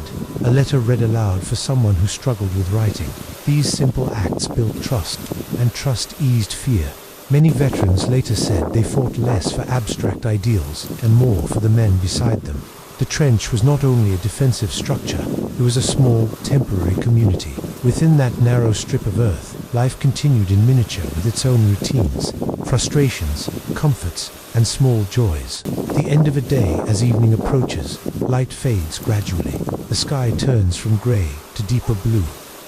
a letter read aloud for someone who struggled with writing. These simple acts built trust, and trust eased fear. Many veterans later said they fought less for abstract ideals and more for the men beside them. The trench was not only a defensive structure, it was a small, temporary community. Within that narrow strip of earth, life continued in miniature with its own routines, frustrations, comforts, and small joys. The end of a day, as evening approaches, light fades gradually. The sky turns from grey to deeper blue.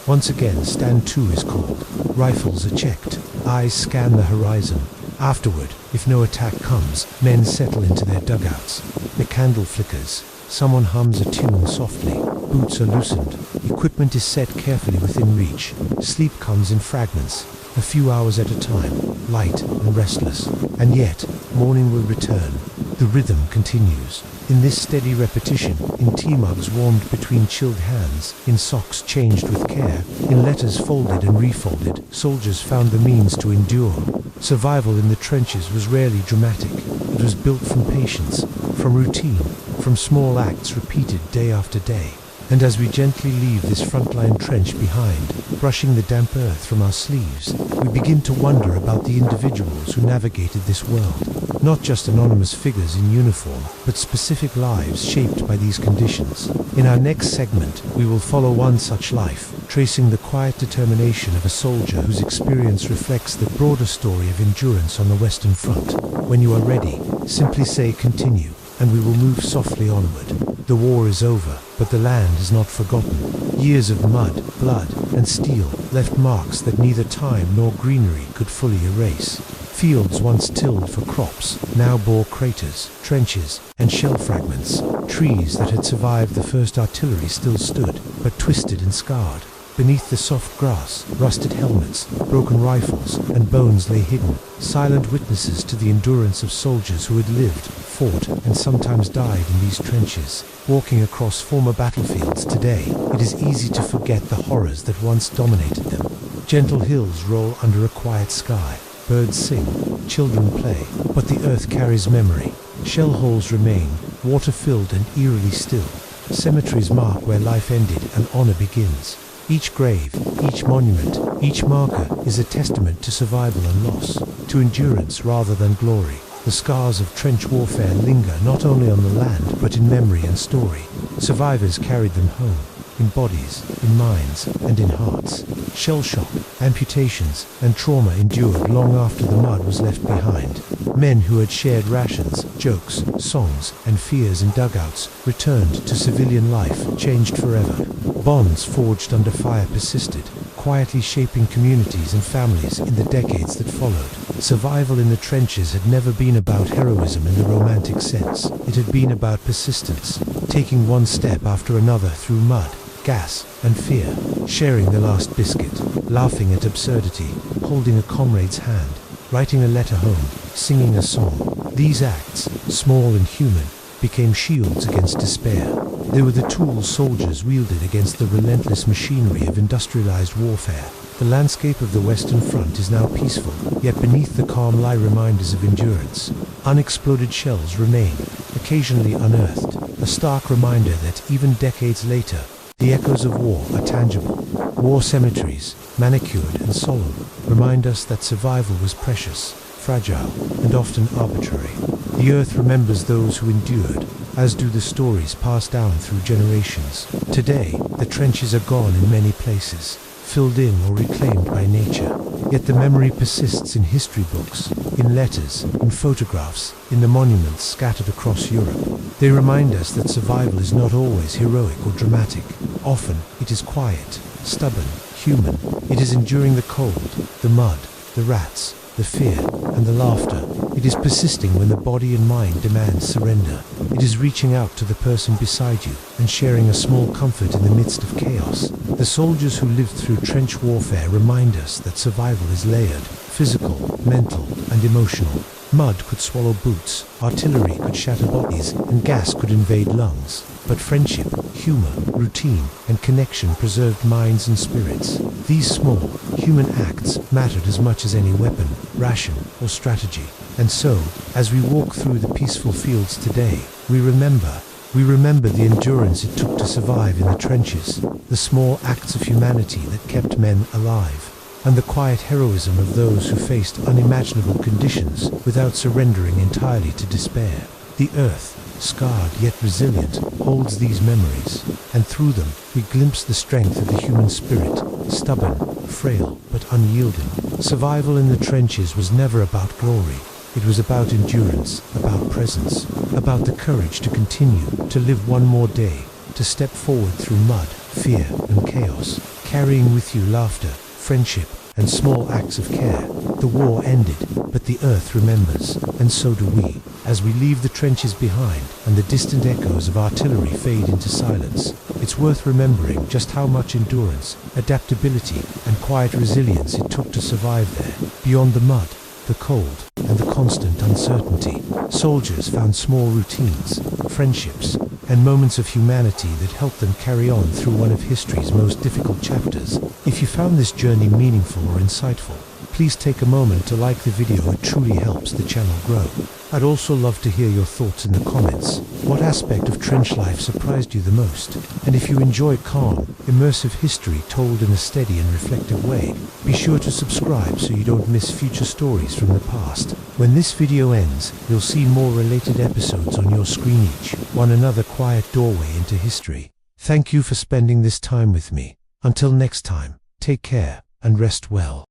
Once again, stand to is called. Rifles are checked. Eyes scan the horizon. Afterward, if no attack comes, men settle into their dugouts. The candle flickers. Someone hums a tune softly. Boots are loosened. Equipment is set carefully within reach. Sleep comes in fragments, a few hours at a time, light and restless. And yet, morning will return. The rhythm continues. In this steady repetition, in tea mugs warmed between chilled hands, in socks changed with care, in letters folded and refolded, soldiers found the means to endure. Survival in the trenches was rarely dramatic. It was built from patience, from routine, from small acts repeated day after day. And as we gently leave this frontline trench behind, brushing the damp earth from our sleeves, we begin to wonder about the individuals who navigated this world. Not just anonymous figures in uniform, but specific lives shaped by these conditions. In our next segment, we will follow one such life, tracing the quiet determination of a soldier whose experience reflects the broader story of endurance on the Western Front. When you are ready, simply say continue, and we will move softly onward. The war is over, but the land is not forgotten. Years of mud, blood, and steel left marks that neither time nor greenery could fully erase. Fields once tilled for crops now bore craters, trenches, and shell fragments. Trees that had survived the first artillery still stood, but twisted and scarred. Beneath the soft grass, rusted helmets, broken rifles, and bones lay hidden, silent witnesses to the endurance of soldiers who had lived, fought, and sometimes died in these trenches. Walking across former battlefields today, it is easy to forget the horrors that once dominated them. Gentle hills roll under a quiet sky. Birds sing, children play, but the earth carries memory. Shell holes remain, water-filled and eerily still. Cemeteries mark where life ended and honor begins. Each grave, each monument, each marker is a testament to survival and loss, to endurance rather than glory. The scars of trench warfare linger not only on the land but in memory and story. Survivors carried them home, in bodies, in minds, and in hearts. Shell shock, amputations, and trauma endured long after the mud was left behind. Men who had shared rations, jokes, songs, and fears in dugouts returned to civilian life, changed forever. Bonds forged under fire persisted, quietly shaping communities and families in the decades that followed. Survival in the trenches had never been about heroism in the romantic sense. It had been about persistence, taking one step after another through mud, gas, and fear, sharing the last biscuit, laughing at absurdity, holding a comrade's hand, writing a letter home, singing a song. These acts, small and human, became shields against despair. They were the tools soldiers wielded against the relentless machinery of industrialized warfare. The landscape of the Western Front is now peaceful, yet beneath the calm lie reminders of endurance. Unexploded shells remain, occasionally unearthed, a stark reminder that even decades later, the echoes of war are tangible. War cemeteries, manicured and solemn, remind us that survival was precious, fragile, and often arbitrary. The earth remembers those who endured, as do the stories passed down through generations. Today, the trenches are gone in many places, filled in or reclaimed by nature. Yet the memory persists in history books, in letters, in photographs, in the monuments scattered across Europe. They remind us that survival is not always heroic or dramatic. Often, it is quiet, stubborn, human. It is enduring the cold, the mud, the rats, the fear, and the laughter. It is persisting when the body and mind demand surrender. It is reaching out to the person beside you and sharing a small comfort in the midst of chaos. The soldiers who lived through trench warfare remind us that survival is layered, physical, mental, and emotional. Mud could swallow boots, artillery could shatter bodies, and gas could invade lungs. But friendship, humor, routine, and connection preserved minds and spirits. These small, human acts mattered as much as any weapon, ration, or strategy. And so, as we walk through the peaceful fields today, we remember the endurance it took to survive in the trenches, the small acts of humanity that kept men alive, and the quiet heroism of those who faced unimaginable conditions without surrendering entirely to despair. The earth, scarred yet resilient, holds these memories, and through them we glimpse the strength of the human spirit, stubborn, frail, but unyielding. Survival in the trenches was never about glory. It was about endurance, about presence, about the courage to continue, to live one more day, to step forward through mud, fear, and chaos, carrying with you laughter, friendship, and small acts of care. The war ended, but the earth remembers, and so do we, as we leave the trenches behind and the distant echoes of artillery fade into silence. It's worth remembering just how much endurance, adaptability, and quiet resilience it took to survive there. Beyond the mud, the cold, and the constant uncertainty, soldiers found small routines, friendships, and moments of humanity that helped them carry on through one of history's most difficult chapters. If you found this journey meaningful or insightful, please take a moment to like the video. It truly helps the channel grow. I'd also love to hear your thoughts in the comments. What aspect of trench life surprised you the most? And if you enjoy calm, immersive history told in a steady and reflective way, be sure to subscribe so you don't miss future stories from the past. When this video ends, you'll see more related episodes on your screen, each one another quiet doorway into history. Thank you for spending this time with me. Until next time, take care and rest well.